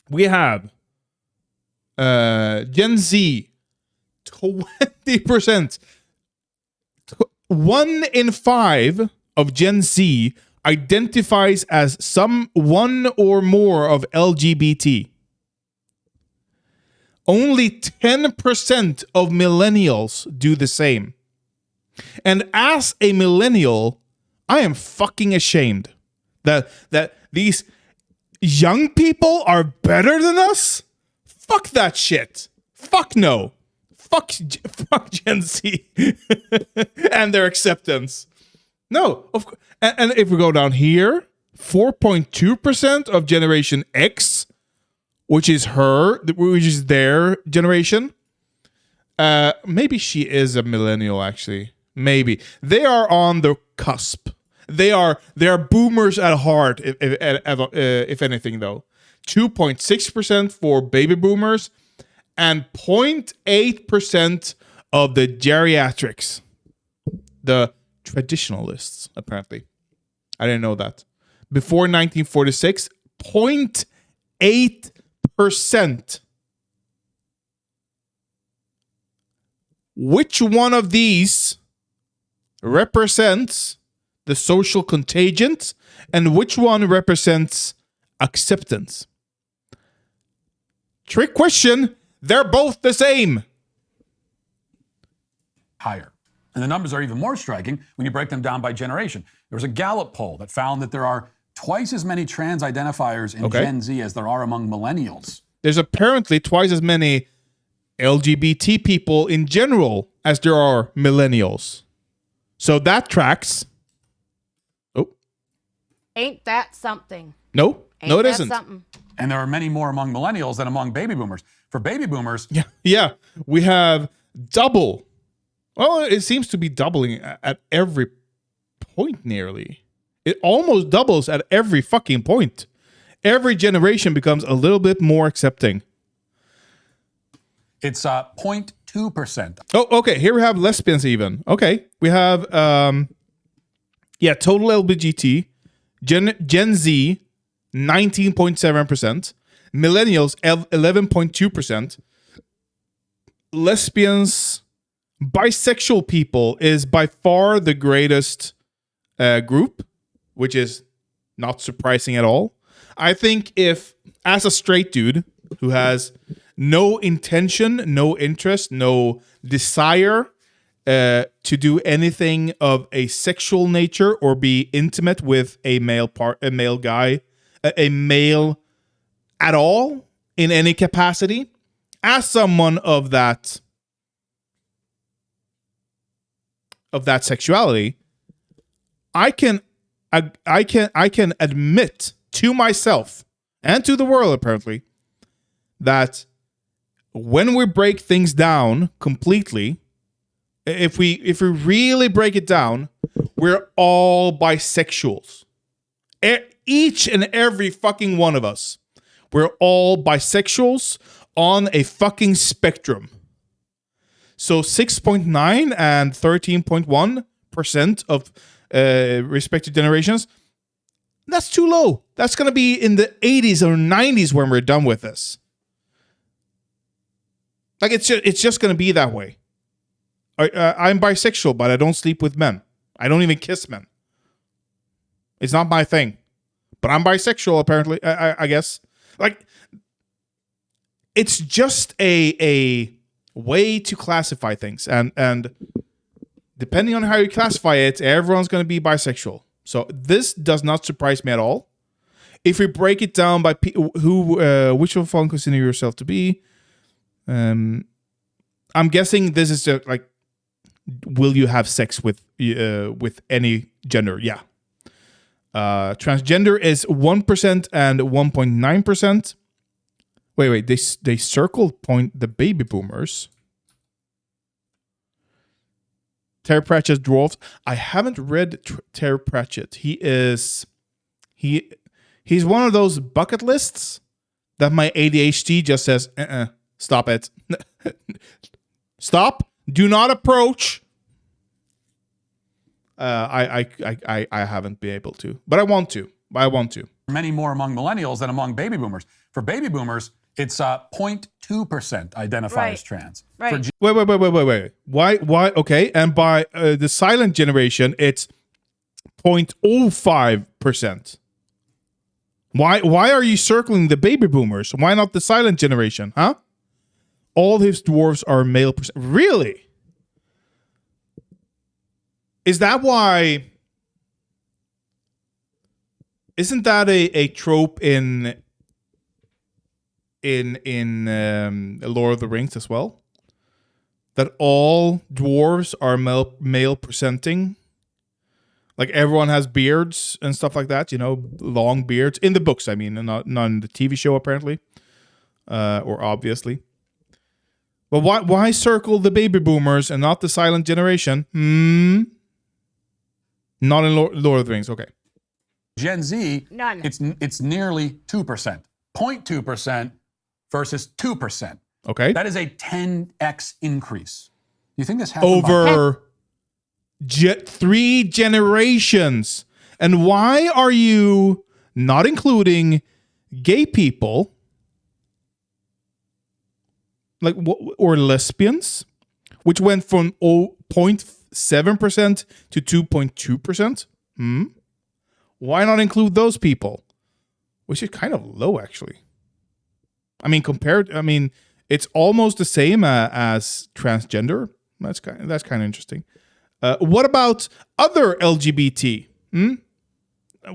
we have Gen Z, 20%. 1 in 5 of Gen Z identifies as one or more of LGBT. Only 10% of millennials do the same. And as a millennial, I am fucking ashamed that these young people are better than us. Fuck that shit. Fuck no. Fuck Gen Z and their acceptance. No, of course. And if we go down here, 4.2% of Generation X, which is their generation. Maybe she is a millennial, actually. Maybe they are on the cusp. They are boomers at heart, if anything, though. 2.6% for baby boomers, and 0.8% of the geriatrics, the traditionalists, apparently. I didn't know that. Before 1946, 0.8%. Which one of these represents the social contagion, and which one represents acceptance? Trick question. They're both the same. Higher. And the numbers are even more striking when you break them down by generation. There was a Gallup poll that found that there are twice as many trans identifiers in Gen Z as there are among millennials. There's apparently twice as many LGBT people in general as there are millennials. So that tracks. Oh. Ain't that something? No, no, it that isn't. Something? And there are many more among millennials than among baby boomers. For baby boomers, yeah, we have double. Well, it seems to be doubling at every point nearly. It almost doubles at every fucking point. Every generation becomes a little bit more accepting. It's 0.2%. Oh, okay. Here we have lesbians even. Okay. We have, total LGBT. Gen Z, 19.7%. Millennials, 11.2%. Lesbians, bisexual people is by far the greatest group, which is not surprising at all. I think if, as a straight dude who has no intention, no interest, no desire to do anything of a sexual nature or be intimate with a male guy, a male at all in any capacity, as someone of that sexuality, I can admit to myself and to the world, apparently, that when we break things down completely, if we really break it down, we're all bisexuals. Each and every fucking one of us. We're all bisexuals on a fucking spectrum. So 6.9 and 13.1% of respective generations, that's too low. That's going to be in the 80s or 90s when we're done with this. Like, it's just going to be that way. I'm bisexual, but I don't sleep with men. I don't even kiss men. It's not my thing. But I'm bisexual, apparently, I guess. Like, it's just a way to classify things. And depending on how you classify it, everyone's going to be bisexual. So this does not surprise me at all. If we break it down by which of one consider yourself to be, I'm guessing this is just like, will you have sex with any gender? Yeah. Transgender is 1% and 1.9%. Wait. They circled point the baby boomers. Terry Pratchett's dwarfs. I haven't read Terry Pratchett. He's one of those bucket lists that my ADHD just says, stop it. Stop. Do not approach. I haven't been able to, but I want to. many more among millennials than among baby boomers. For baby boomers, it's 0.2% identify as trans. Right. Wait. Why? Okay. And by the silent generation, it's 0.05%. Why are you circling the baby boomers? Why not the silent generation, huh? All his dwarves are male percent. Really? Is that why? Isn't that a trope in Lord of the Rings as well? That all dwarves are male presenting? Like everyone has beards and stuff like that, long beards. In the books, I mean, and not in the TV show, apparently. Or obviously. But why circle the baby boomers and not the silent generation? Not in Lord of the Rings, okay. Gen Z, none. It's nearly 2%. 0.2% versus 2%. Okay. That is a 10x increase. Do you think this happened over 3 generations? And why are you not including gay people, like or lesbians, which went from 0.7% to 2.2%? Why not include those people? Which is kind of low, actually. I mean, it's almost the same as transgender. That's kind of interesting. What about other LGBT?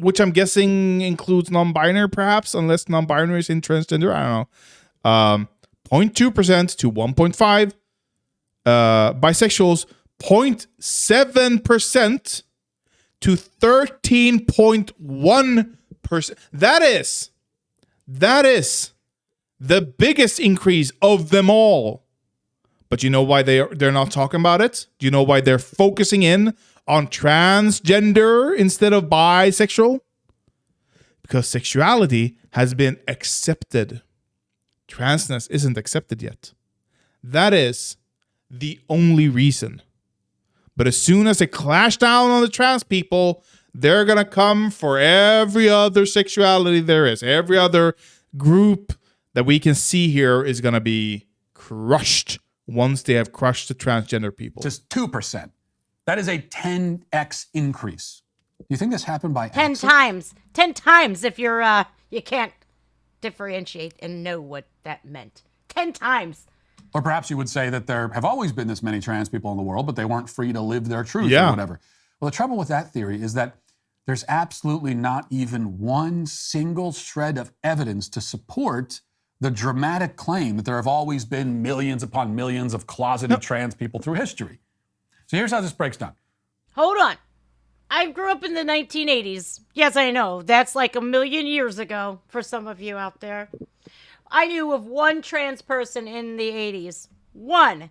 Which I'm guessing includes non-binary, perhaps, unless non-binary is in transgender. I don't know. 0.2% to 1.5%. Bisexuals, 0.7% to 13.1%. That is the biggest increase of them all. But you know why they're not talking about it? Do you know why they're focusing in on transgender instead of bisexual? Because sexuality has been accepted. Transness isn't accepted yet. That is the only reason. But as soon as they clash down on the trans people, they're going to come for every other sexuality there is. Every other group that we can see here is going to be crushed once they have crushed the transgender people. Just 2%. That is a 10x increase. Do you think this happened by 10 accident? times. 10 times if you're you can't differentiate and know what that meant. 10 times. Or perhaps you would say that there have always been this many trans people in the world, but they weren't free to live their truth or whatever. Well, the trouble with that theory is that there's absolutely not even one single shred of evidence to support the dramatic claim that there have always been millions upon millions of closeted trans people through history. So here's how this breaks down. Hold on. I grew up in the 1980s. Yes, I know. That's like a million years ago for some of you out there. I knew of one trans person in the 80s. One.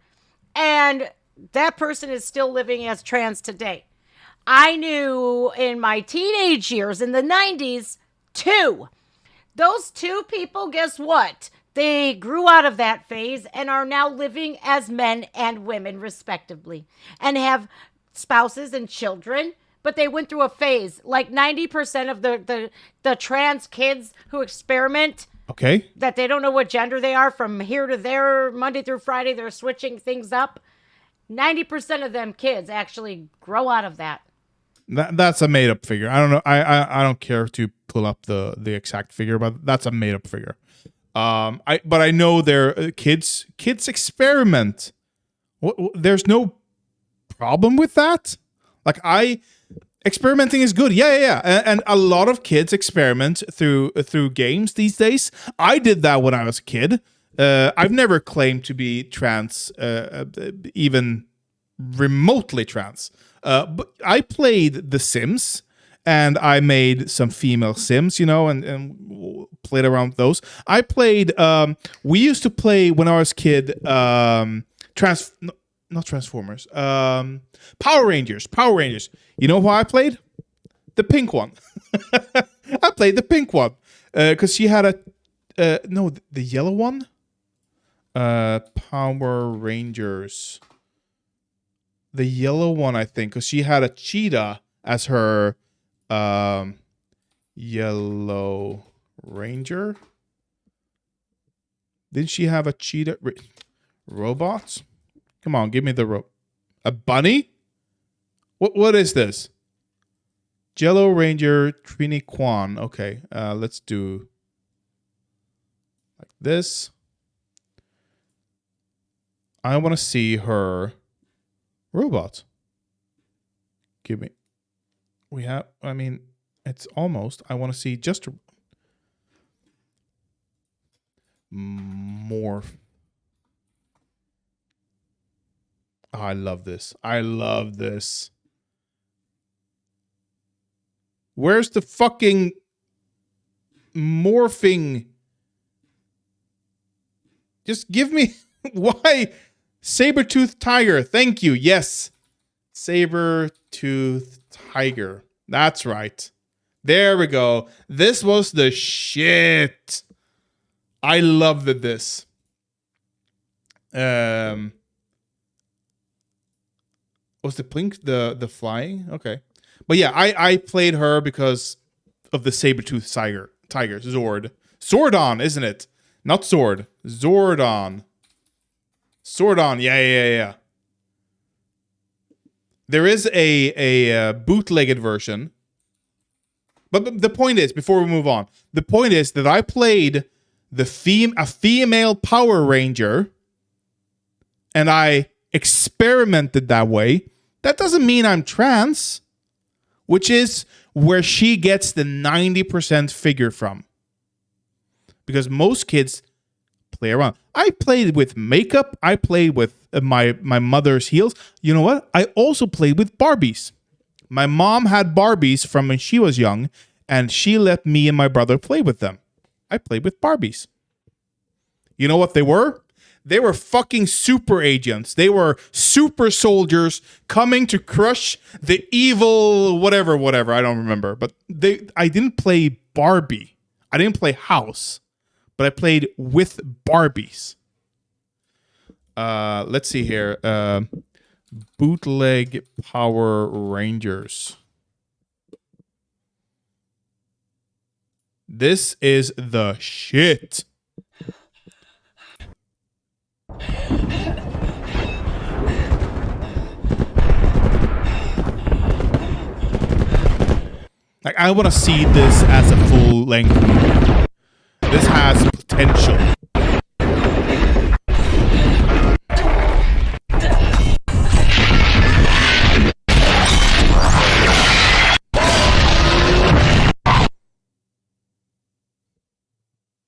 And that person is still living as trans today. I knew in my teenage years in the 90s, 2. Those 2 people, guess what? They grew out of that phase and are now living as men and women, respectively, and have spouses and children. But they went through a phase. Like 90% of the trans kids who experiment, that they don't know what gender they are from here to there, Monday through Friday, they're switching things up. 90% of them kids actually grow out of that. That's a made-up figure. I don't know. I don't care to pull up the exact figure, but that's a made-up figure. But I know their kids experiment. There's no problem with that. Like experimenting is good. Yeah. And a lot of kids experiment through games these days. I did that when I was a kid. I've never claimed to be trans, even remotely trans. But I played The Sims, and I made some female Sims, and played around with those. I played. We used to play when I was a kid. Not Transformers. Power Rangers. You know who I played? The pink one. I played the pink one because she had the yellow one. Power Rangers. The yellow one, I think, because she had a cheetah as her Yellow Ranger. Didn't she have a cheetah? Robots? Come on, give me the a bunny? What is this? Yellow Ranger Trini Kwan. Okay, let's do like this. I want to see her robots. Give me. We have. I mean, it's almost. I want to see just more. Oh, I love this. I love this. Where's the fucking morphing? Just give me. Why? Saber-toothed tiger. Thank you. Yes. Saber-toothed tiger. That's right. There we go. This was the shit. I loved this. Was the blink the flying? Okay. But yeah, I played her because of the saber-toothed tiger. Zord. Zordon, isn't it? Not Sword. Zordon. Zordon. Yeah. There is a bootlegged version. But the point is, before we move on, the point is that I played a female Power Ranger, and I experimented that way. That doesn't mean I'm trans, which is where she gets the 90% figure from. Because most kids play around. I played with makeup. I played with my mother's heels. You know what? I also played with Barbies. My mom had Barbies from when she was young, and she let me and my brother play with them. I played with Barbies. You know what they were? They were fucking super agents. They were super soldiers coming to crush the evil whatever. I don't remember. But I didn't play Barbie. I didn't play House. But I played with Barbies. Let's see here. Bootleg Power Rangers. This is the shit. Like, I want to see this as a full-length movie. This has potential.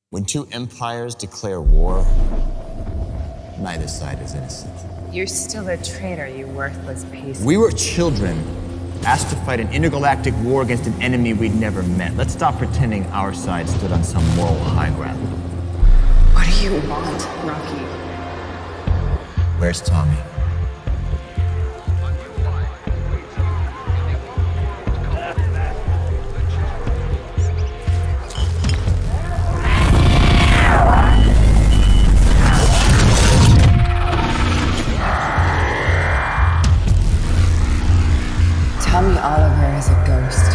When two empires declare war, neither side is innocent. You're still a traitor, you worthless piece. We were children, asked to fight an intergalactic war against an enemy we'd never met. Let's stop pretending our side stood on some moral high ground. What do you want, Rocky? Where's Tommy? Tell me Oliver is a ghost.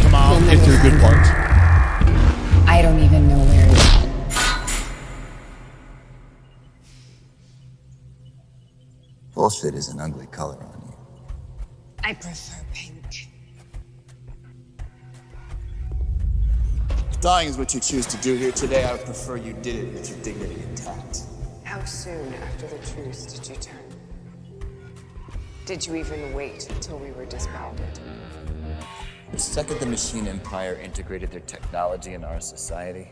Come on, get to the good part. I don't even know where he is. Bullshit is an ugly color on you. I prefer pink. If dying is what you choose to do here today, I would prefer you did it with your dignity intact. How soon after the truce did you turn? Did you even wait until we were disbanded? The second the machine empire integrated their technology in our society,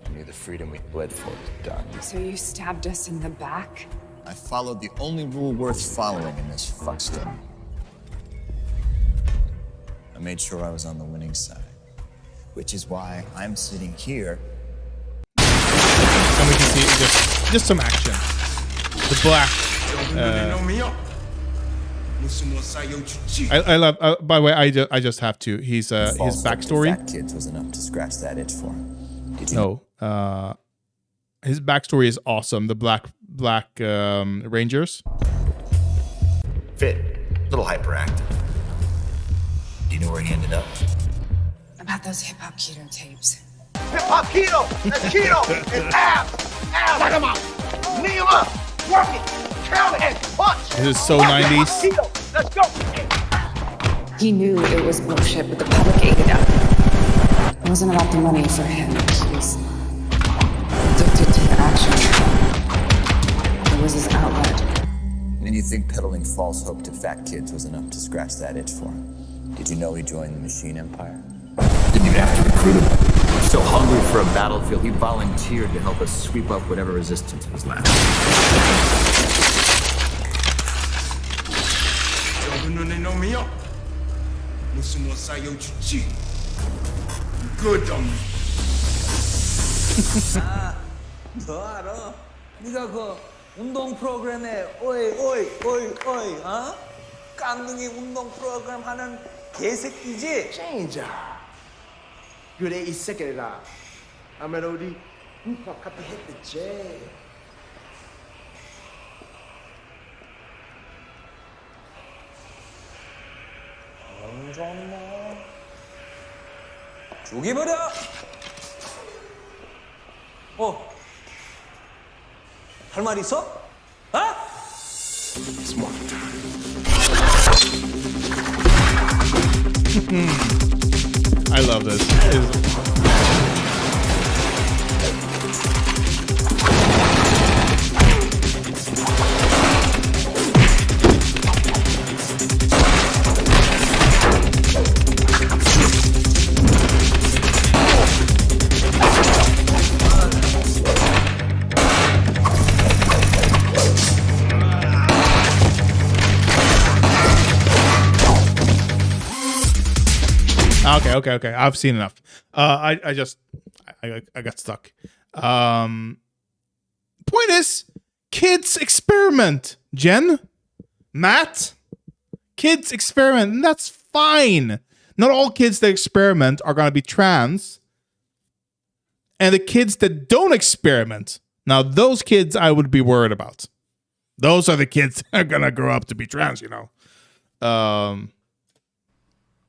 I knew the freedom we bled for was done. So you stabbed us in the back? I followed the only rule worth following in this fuckskin. I made sure I was on the winning side, which is why I'm sitting here. So we can see just some action. The black. I love. By the way, I just have to. His backstory. Fat kids was enough to scratch that itch for him. Did you? No. His backstory is awesome. The black Rangers. Fit, little hyperactive. Do you know where he ended up? About those hip hop keto tapes. Hip hop keto. That's keto. It's abs. Knock him out. Knee him up. Work it. Count and punch. This is so 90s. Keto. Let's go. He knew it was bullshit, but the public ate it up. It wasn't about the money for him. He was addicted to the action. It was his outlet. And you think peddling false hope to fat kids was enough to scratch that itch for him? Did you know he joined the Machine Empire? Didn't even have to recruit him. He was so hungry for a battlefield, he volunteered to help us sweep up whatever resistance was left. Good on me. 너 알아? 네가 그 운동 프로그램에 오이 어? 깡둥이 운동 프로그램 하는 개새끼지? Change. 그래 이 새끼라. 아무래도 우리 힙합 같이 했겠지. 좋네. 죽이버려! 할 말 있어? 어? I love this. Okay. I've seen enough. I got stuck. Point is, kids experiment. Jen, Matt, kids experiment, and that's fine. Not all kids that experiment are gonna be trans, and the kids that don't experiment, now those kids I would be worried about. Those are the kids that are gonna grow up to be trans, you know.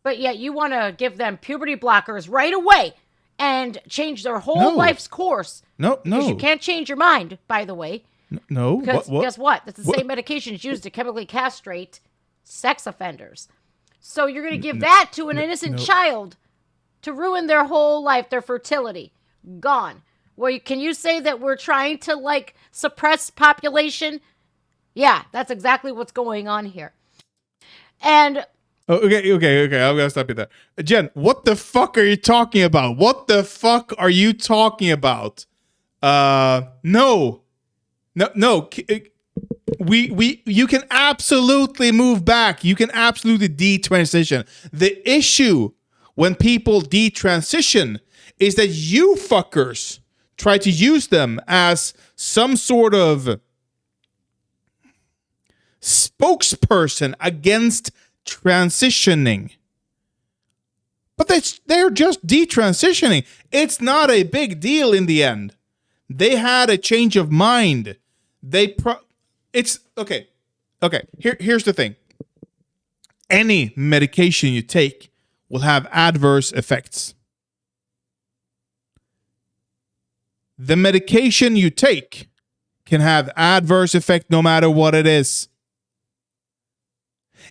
But yet you want to give them puberty blockers right away and change their whole life's course. No. Because you can't change your mind, by the way. No. Because guess what? That's the same medications used to chemically castrate sex offenders. So you're going to give that to an innocent child to ruin their whole life, their fertility. Gone. Well, can you say that we're trying to, like, suppress population? Yeah, that's exactly what's going on here. And... Okay. I'm gonna stop you there. Jen, what the fuck are you talking about? What the fuck are you talking about? No. You can absolutely move back. You can absolutely detransition. The issue when people detransition is that you fuckers try to use them as some sort of spokesperson against transitioning. But they're just detransitioning. It's not a big deal in the end. They had a change of mind. It's okay. Here's the thing. Any medication you take will have adverse effects. The medication you take can have adverse effect no matter what it is.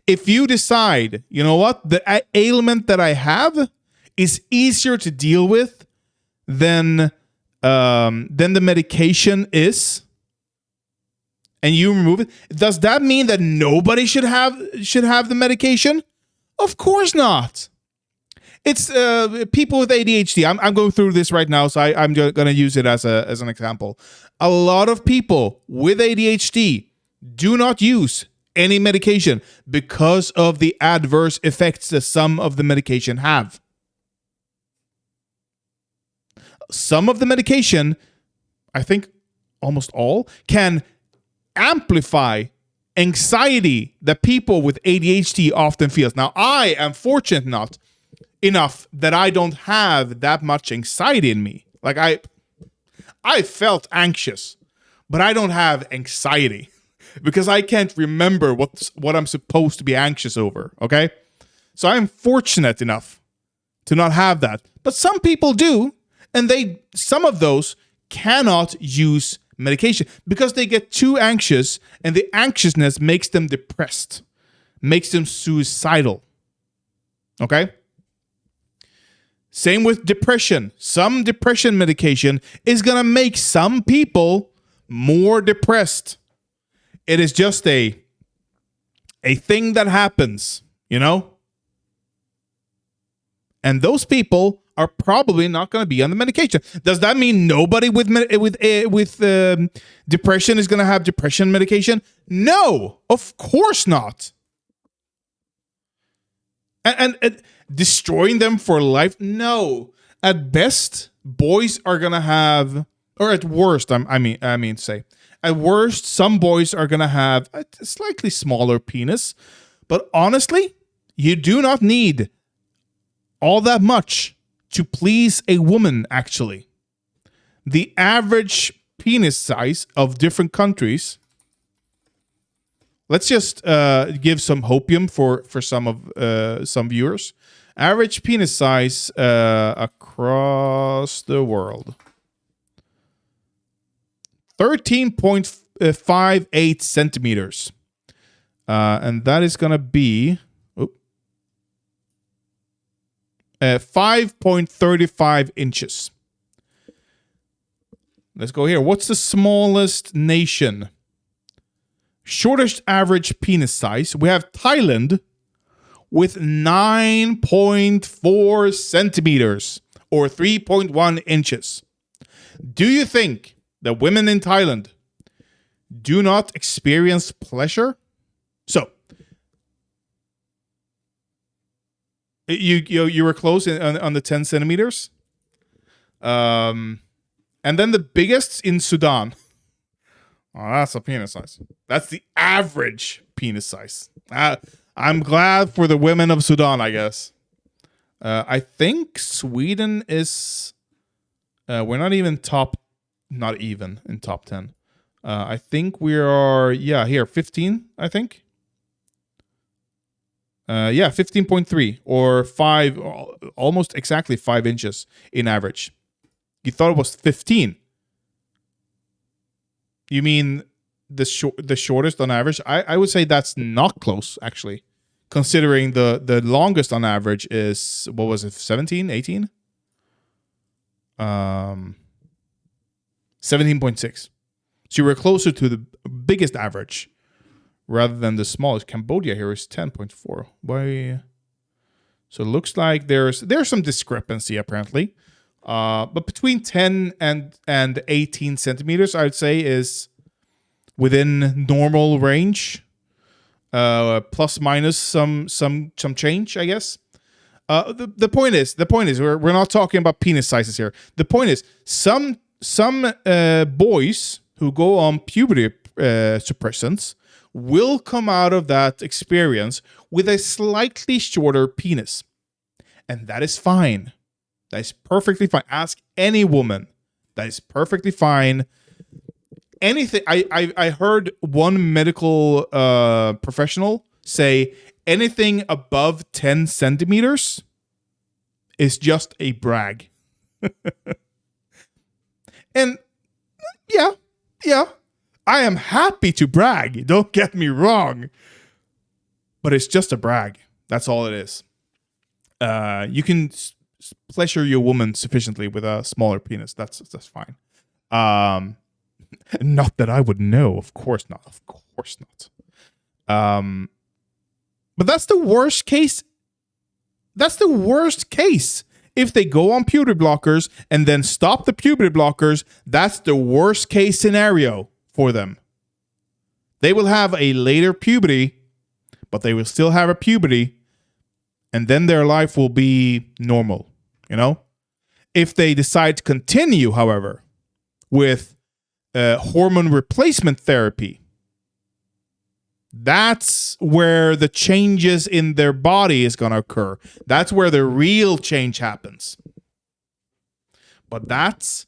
If you decide, you know what, the ailment that I have is easier to deal with than the medication is, and you remove it, does that mean that nobody should have the medication? Of course not. It's people with ADHD. I'm going through this right now, so I'm going to use it as an example. A lot of people with ADHD do not use any medication because of the adverse effects that some of the medication have. Some of the medication, I think almost all, can amplify anxiety that people with ADHD often feel. Now, I am fortunate enough that I don't have that much anxiety in me. Like I felt anxious, but I don't have anxiety because I can't remember what I'm supposed to be anxious over, okay? So I'm fortunate enough to not have that. But some people do, and some of those cannot use medication because they get too anxious, and the anxiousness makes them depressed, makes them suicidal. Okay? Same with depression. Some depression medication is going to make some people more depressed. It is just a thing that happens, you know? And those people are probably not going to be on the medication. Does that mean nobody with depression is going to have depression medication? No, of course not. And destroying them for life? No. At best, boys are going to have, or at worst, I mean to say, at worst, some boys are going to have a slightly smaller penis. But honestly, you do not need all that much to please a woman, actually. The average penis size of different countries. Let's just give some hopium for some viewers. Average penis size across the world. 13.58 centimeters. And that is going to be 5.35 inches. Let's go here. What's the smallest nation? Shortest average penis size. We have Thailand with 9.4 centimeters or 3.1 inches. Do you think that women in Thailand do not experience pleasure? So, you were close on the 10 centimeters. And then the biggest in Sudan. Oh, that's a penis size. That's the average penis size. I'm glad for the women of Sudan, I guess. I think Sweden is... we're not even in top 10. I think we are, here, 15, I think. 15.3 or 5, almost exactly 5 inches in average. You thought it was 15. You mean the shortest on average? I would say that's not close, actually. Considering the longest on average is, what was it, 17, 18? 17.6. So you were closer to the biggest average rather than the smallest. Cambodia here is 10.4. Why? So it looks like there's some discrepancy apparently. But between 10 and 18 centimeters, I would say, is within normal range. Plus minus some change, I guess. The point is we're not talking about penis sizes here. The point is some boys who go on puberty suppressants will come out of that experience with a slightly shorter penis. And that is fine. That is perfectly fine. Ask any woman. That is perfectly fine. Anything. I heard one medical professional say anything above 10 centimeters is just a brag. And yeah, I am happy to brag. Don't get me wrong. But it's just a brag. That's all it is. You can pleasure your woman sufficiently with a smaller penis. That's fine. Not that I would know. Of course not. Of course not. But that's the worst case. That's the worst case. If they go on puberty blockers and then stop the puberty blockers, that's the worst case scenario for them. They will have a later puberty, but they will still have a puberty, and then their life will be normal, you know? If they decide to continue, however, with hormone replacement therapy, that's where the changes in their body is going to occur. That's where the real change happens. But that's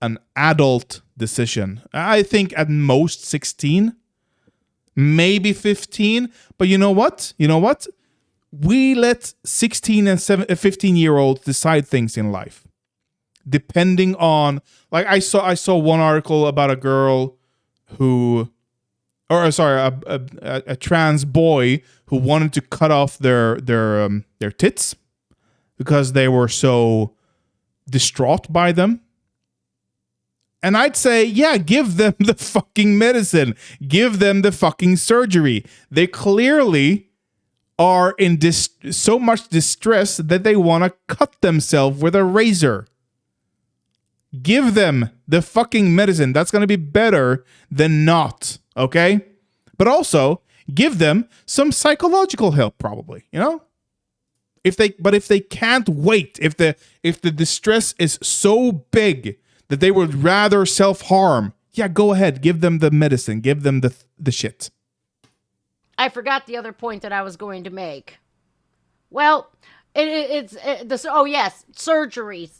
an adult decision. I think at most 16, maybe 15. But you know what? we let 16 and 15-year-olds decide things in life, depending on, like, I saw one article about a girl who, or sorry, a trans boy who wanted to cut off their tits because they were so distraught by them. And I'd say, yeah, give them the fucking medicine. Give them the fucking surgery. They clearly are in so much distress that they want to cut themselves with a razor. Give them the fucking medicine. That's going to be better than not, okay? But also, give them some psychological help, probably, you know? If they can't wait, if the distress is so big that they would rather self-harm, yeah, go ahead, give them the medicine, give them the shit. I forgot the other point that I was going to make. Well, it's surgeries.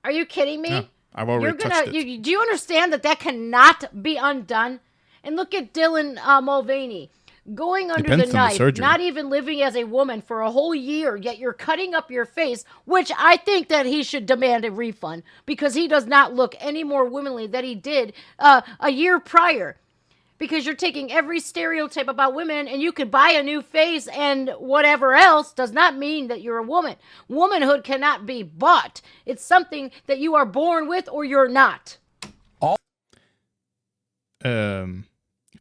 Are you kidding me? Yeah, I've already touched it. Do you understand that cannot be undone? And look at Dylan Mulvaney. Going under Depends the on the knife, surgery. not even living as a woman for a whole year, yet you're cutting up your face, which I think that he should demand a refund because he does not look any more womanly than he did a year prior. Because you're taking every stereotype about women and you could buy a new face and whatever else does not mean that you're a woman. Womanhood cannot be bought. It's something that you are born with or you're not.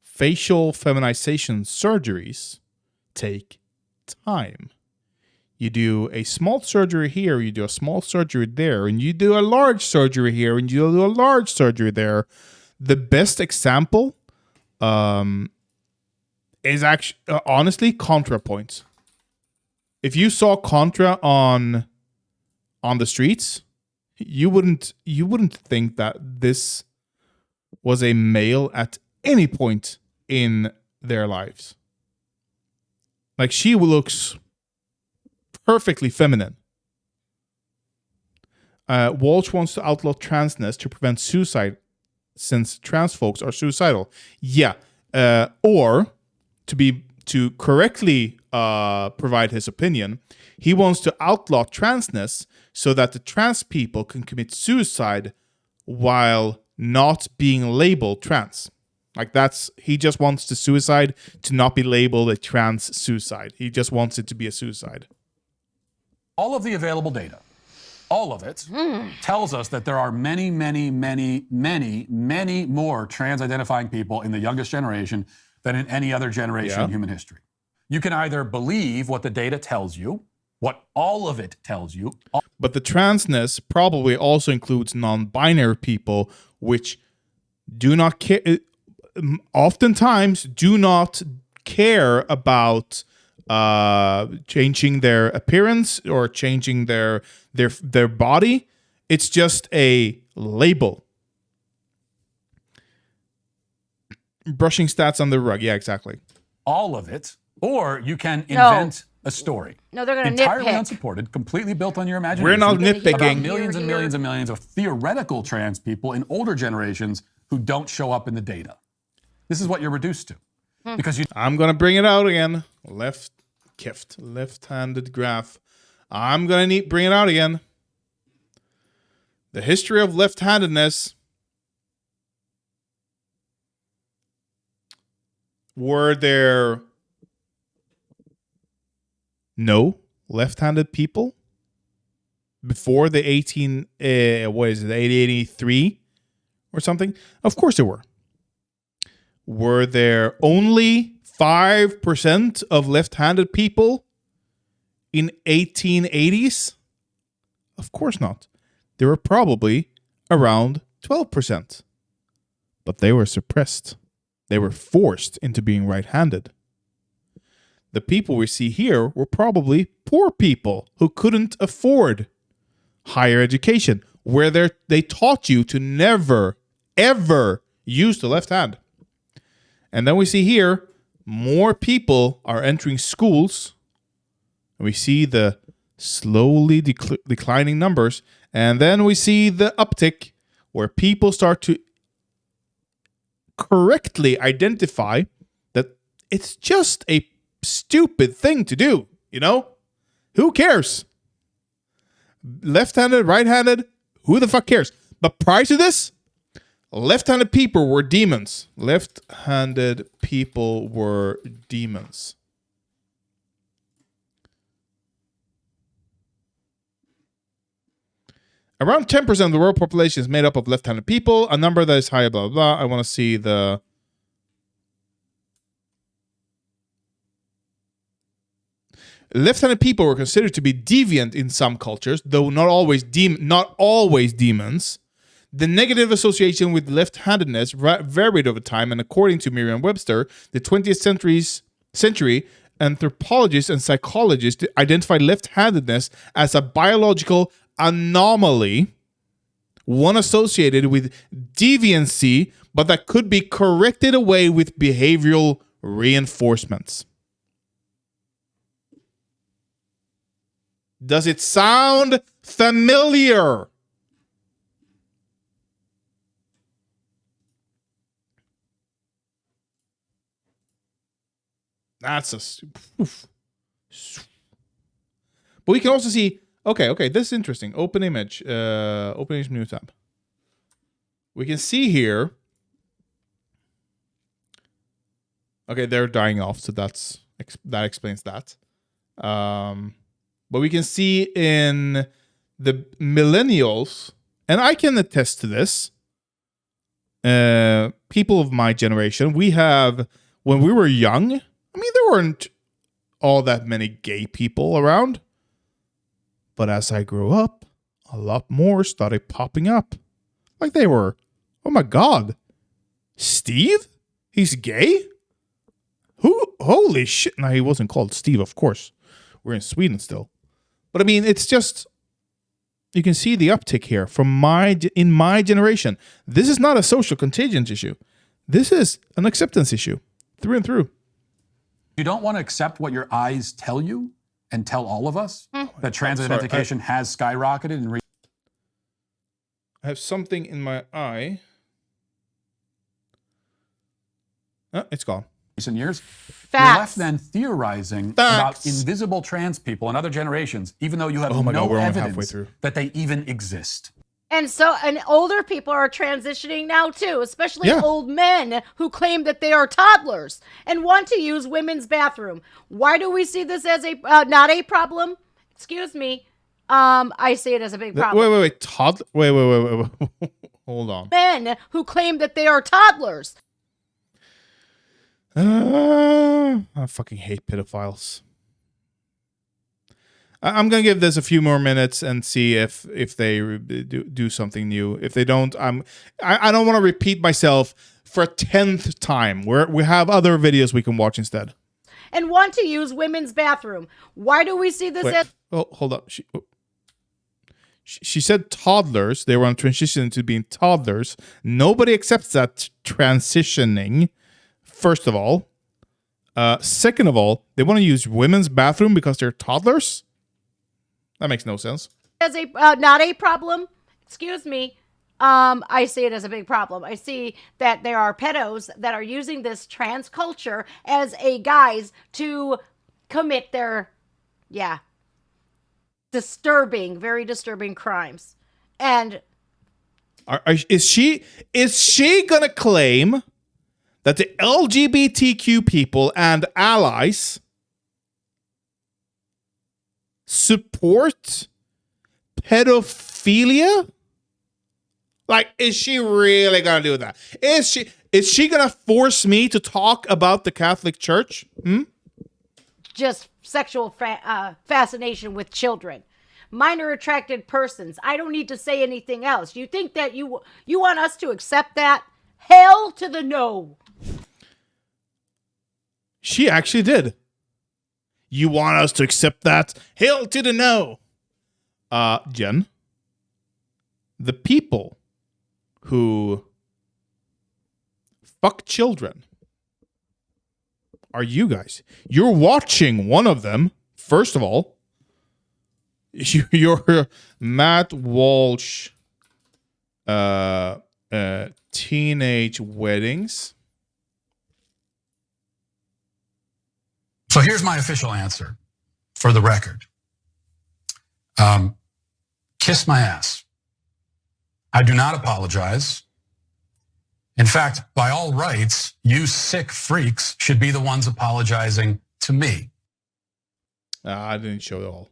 Facial feminization surgeries take time. You do a small surgery here, you do a small surgery there, and you do a large surgery here, and you do a large surgery there. The best example is actually, honestly, ContraPoints. If you saw Contra on the streets, you wouldn't think that this was a male at any point in their lives. Like, she looks perfectly feminine. Walsh wants to outlaw transness to prevent suicide since trans folks are suicidal. Yeah. Or to correctly provide his opinion, he wants to outlaw transness so that the trans people can commit suicide while not being labeled trans. Like, he just wants the suicide to not be labeled a trans suicide. He just wants it to be a suicide. All of the available data, all of it, tells us that there are many, many, many, many, many more trans-identifying people in the youngest generation than in any other generation in human history. You can either believe what the data tells you, what all of it tells you. But the transness probably also includes non-binary people, which do not care. Oftentimes do not care about changing their appearance or changing their body. It's just a label. Brushing stats on the rug. Yeah, exactly. All of it. Or you can invent a story. No, they're going to entirely nitpick. Unsupported, completely built on your imagination. We're not nitpicking. About millions and millions and millions of theoretical trans people in older generations who don't show up in the data. This is what you're reduced to. Because I'm going to bring it out again. Left-handed graph. I'm going to bring it out again. The history of left-handedness. Were there no left-handed people before the 1883 or something? Of course there were. Were there only 5% of left-handed people in 1880s? Of course not. There were probably around 12%. But they were suppressed. They were forced into being right-handed. The people we see here were probably poor people who couldn't afford higher education, where they taught you to never, ever use the left hand. And then we see here, more people are entering schools. And we see the slowly declining numbers. And then we see the uptick where people start to correctly identify that it's just a stupid thing to do. You know? Who cares? Left-handed, right-handed, who the fuck cares? But prior to this, left-handed people were demons. Left-handed people were demons. Around 10% of the world population is made up of left-handed people. A number that is higher, blah, blah, blah. I want to see the... Left-handed people were considered to be deviant in some cultures, though not always demons. The negative association with left-handedness varied over time, and according to Merriam-Webster, the 20th century anthropologists and psychologists identified left-handedness as a biological anomaly, one associated with deviancy, but that could be corrected away with behavioral reinforcements. Does it sound familiar? That's a... Oof. But we can also see... Okay, this is interesting. Open image new tab. We can see here... Okay, they're dying off, so that explains that. But we can see in the millennials, and I can attest to this, people of my generation, we have, when we were young, I mean, there weren't all that many gay people around. But as I grew up, a lot more started popping up. Like they were, oh my God, Steve? He's gay? Who? Holy shit. No, he wasn't called Steve, of course. We're in Sweden still. But I mean, it's just, you can see the uptick here in my generation. This is not a social contagion issue. This is an acceptance issue, through and through. You don't want to accept what your eyes tell you and tell all of us that trans identification has skyrocketed in I have something in my eye. Oh, it's gone. recent years. Facts. You're left then theorizing about invisible trans people in other generations, even though you have no evidence that they even exist. And older people are transitioning now too, especially old men who claim that they are toddlers and want to use women's bathroom. Why do we see this as a not a problem? Excuse me. I see it as a big problem. Wait. Wait. Hold on. Men who claim that they are toddlers. I fucking hate pedophiles. I'm gonna give this a few more minutes and see if they do something new. If they don't, I don't want to repeat myself for a 10th time. We have other videos we can watch instead. And want to use women's bathroom. Why do we see this as... Oh, hold up. She said toddlers. They were on transition to being toddlers. Nobody accepts that transitioning. First of all. Second of all, they want to use women's bathroom because they're toddlers? That makes no sense. As a not a problem. Excuse me. I see it as a big problem. I see that there are pedos that are using this trans culture as a guise to commit their, very disturbing crimes. And is she gonna claim that the LGBTQ people and allies support pedophilia? Like, is she really gonna do that? Is she gonna force me to talk about the Catholic Church? Just sexual fascination with children, minor attracted persons. I don't need to say anything else. You think that you want us to accept that? Hell to the no. She actually did. You want us to accept that? Hell to the no. Jen, the people who fuck children are you guys. You're watching one of them. First of all, your Matt Walsh teenage weddings. So here's my official answer. for the record, kiss my ass. I do not apologize. In fact, by all rights, you sick freaks should be the ones apologizing to me. I didn't show it all.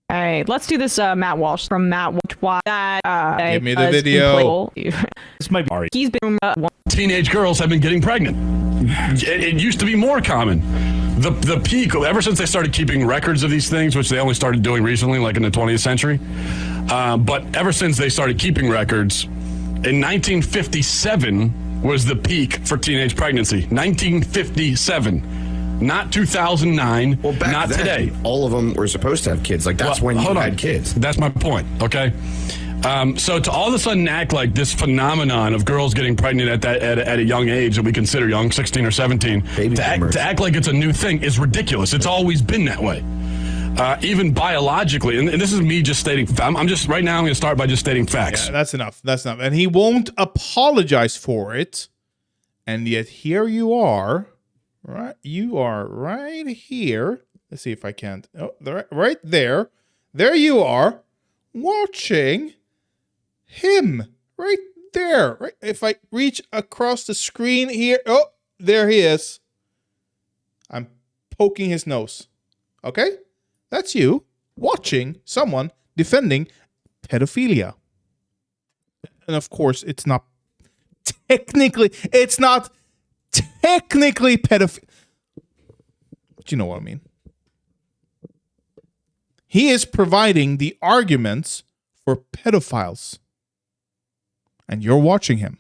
All right, let's do this. Matt Walsh from Matt Walsh. Give me the video. This might be. He's been teenage girls have been getting pregnant. It used to be more common. The peak, ever since they started keeping records of these things, which they only started doing recently, like in the 20th century. But ever since they started keeping records, in 1957 was the peak for teenage pregnancy. 1957. Not 2009, well, back not then, today. All of them were supposed to have kids. Like, that's when you had kids. That's my point, okay? So to all of a sudden act like this phenomenon of girls getting pregnant at a young age that we consider young, 16 or 17, to act like it's a new thing is ridiculous. It's always been that way. Even biologically, and this is me just stating, I'm just, right now I'm going to start by just stating facts. Yeah, that's enough. That's enough. And he won't apologize for it. And yet here you are. Right, you are right here. Let's see if I can't. Oh, right there. There you are, watching him. Right there. Right. If I reach across the screen here. Oh, there he is. I'm poking his nose. Okay? That's you watching someone defending pedophilia. And of course, it's not technically pedophilia. But you know what I mean. He is providing the arguments for pedophiles. And you're watching him.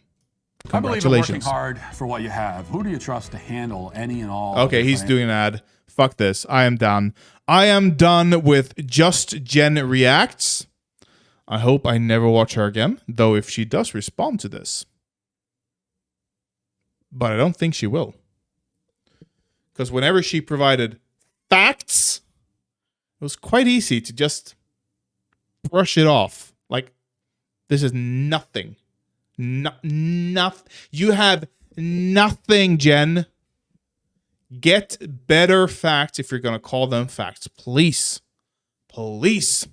I believe in working Congratulations. hard for what you have. Who do you trust to handle any and all? Okay, he's doing an ad. Fuck this. I am done. I am done with Just Jen Reacts. I hope I never watch her again. Though if she does respond to this. But I don't think she will. Because whenever she provided facts, it was quite easy to just brush it off. Like, this is nothing. Nothing. You have nothing, Jen. Get better facts if you're going to call them facts. Please. Please.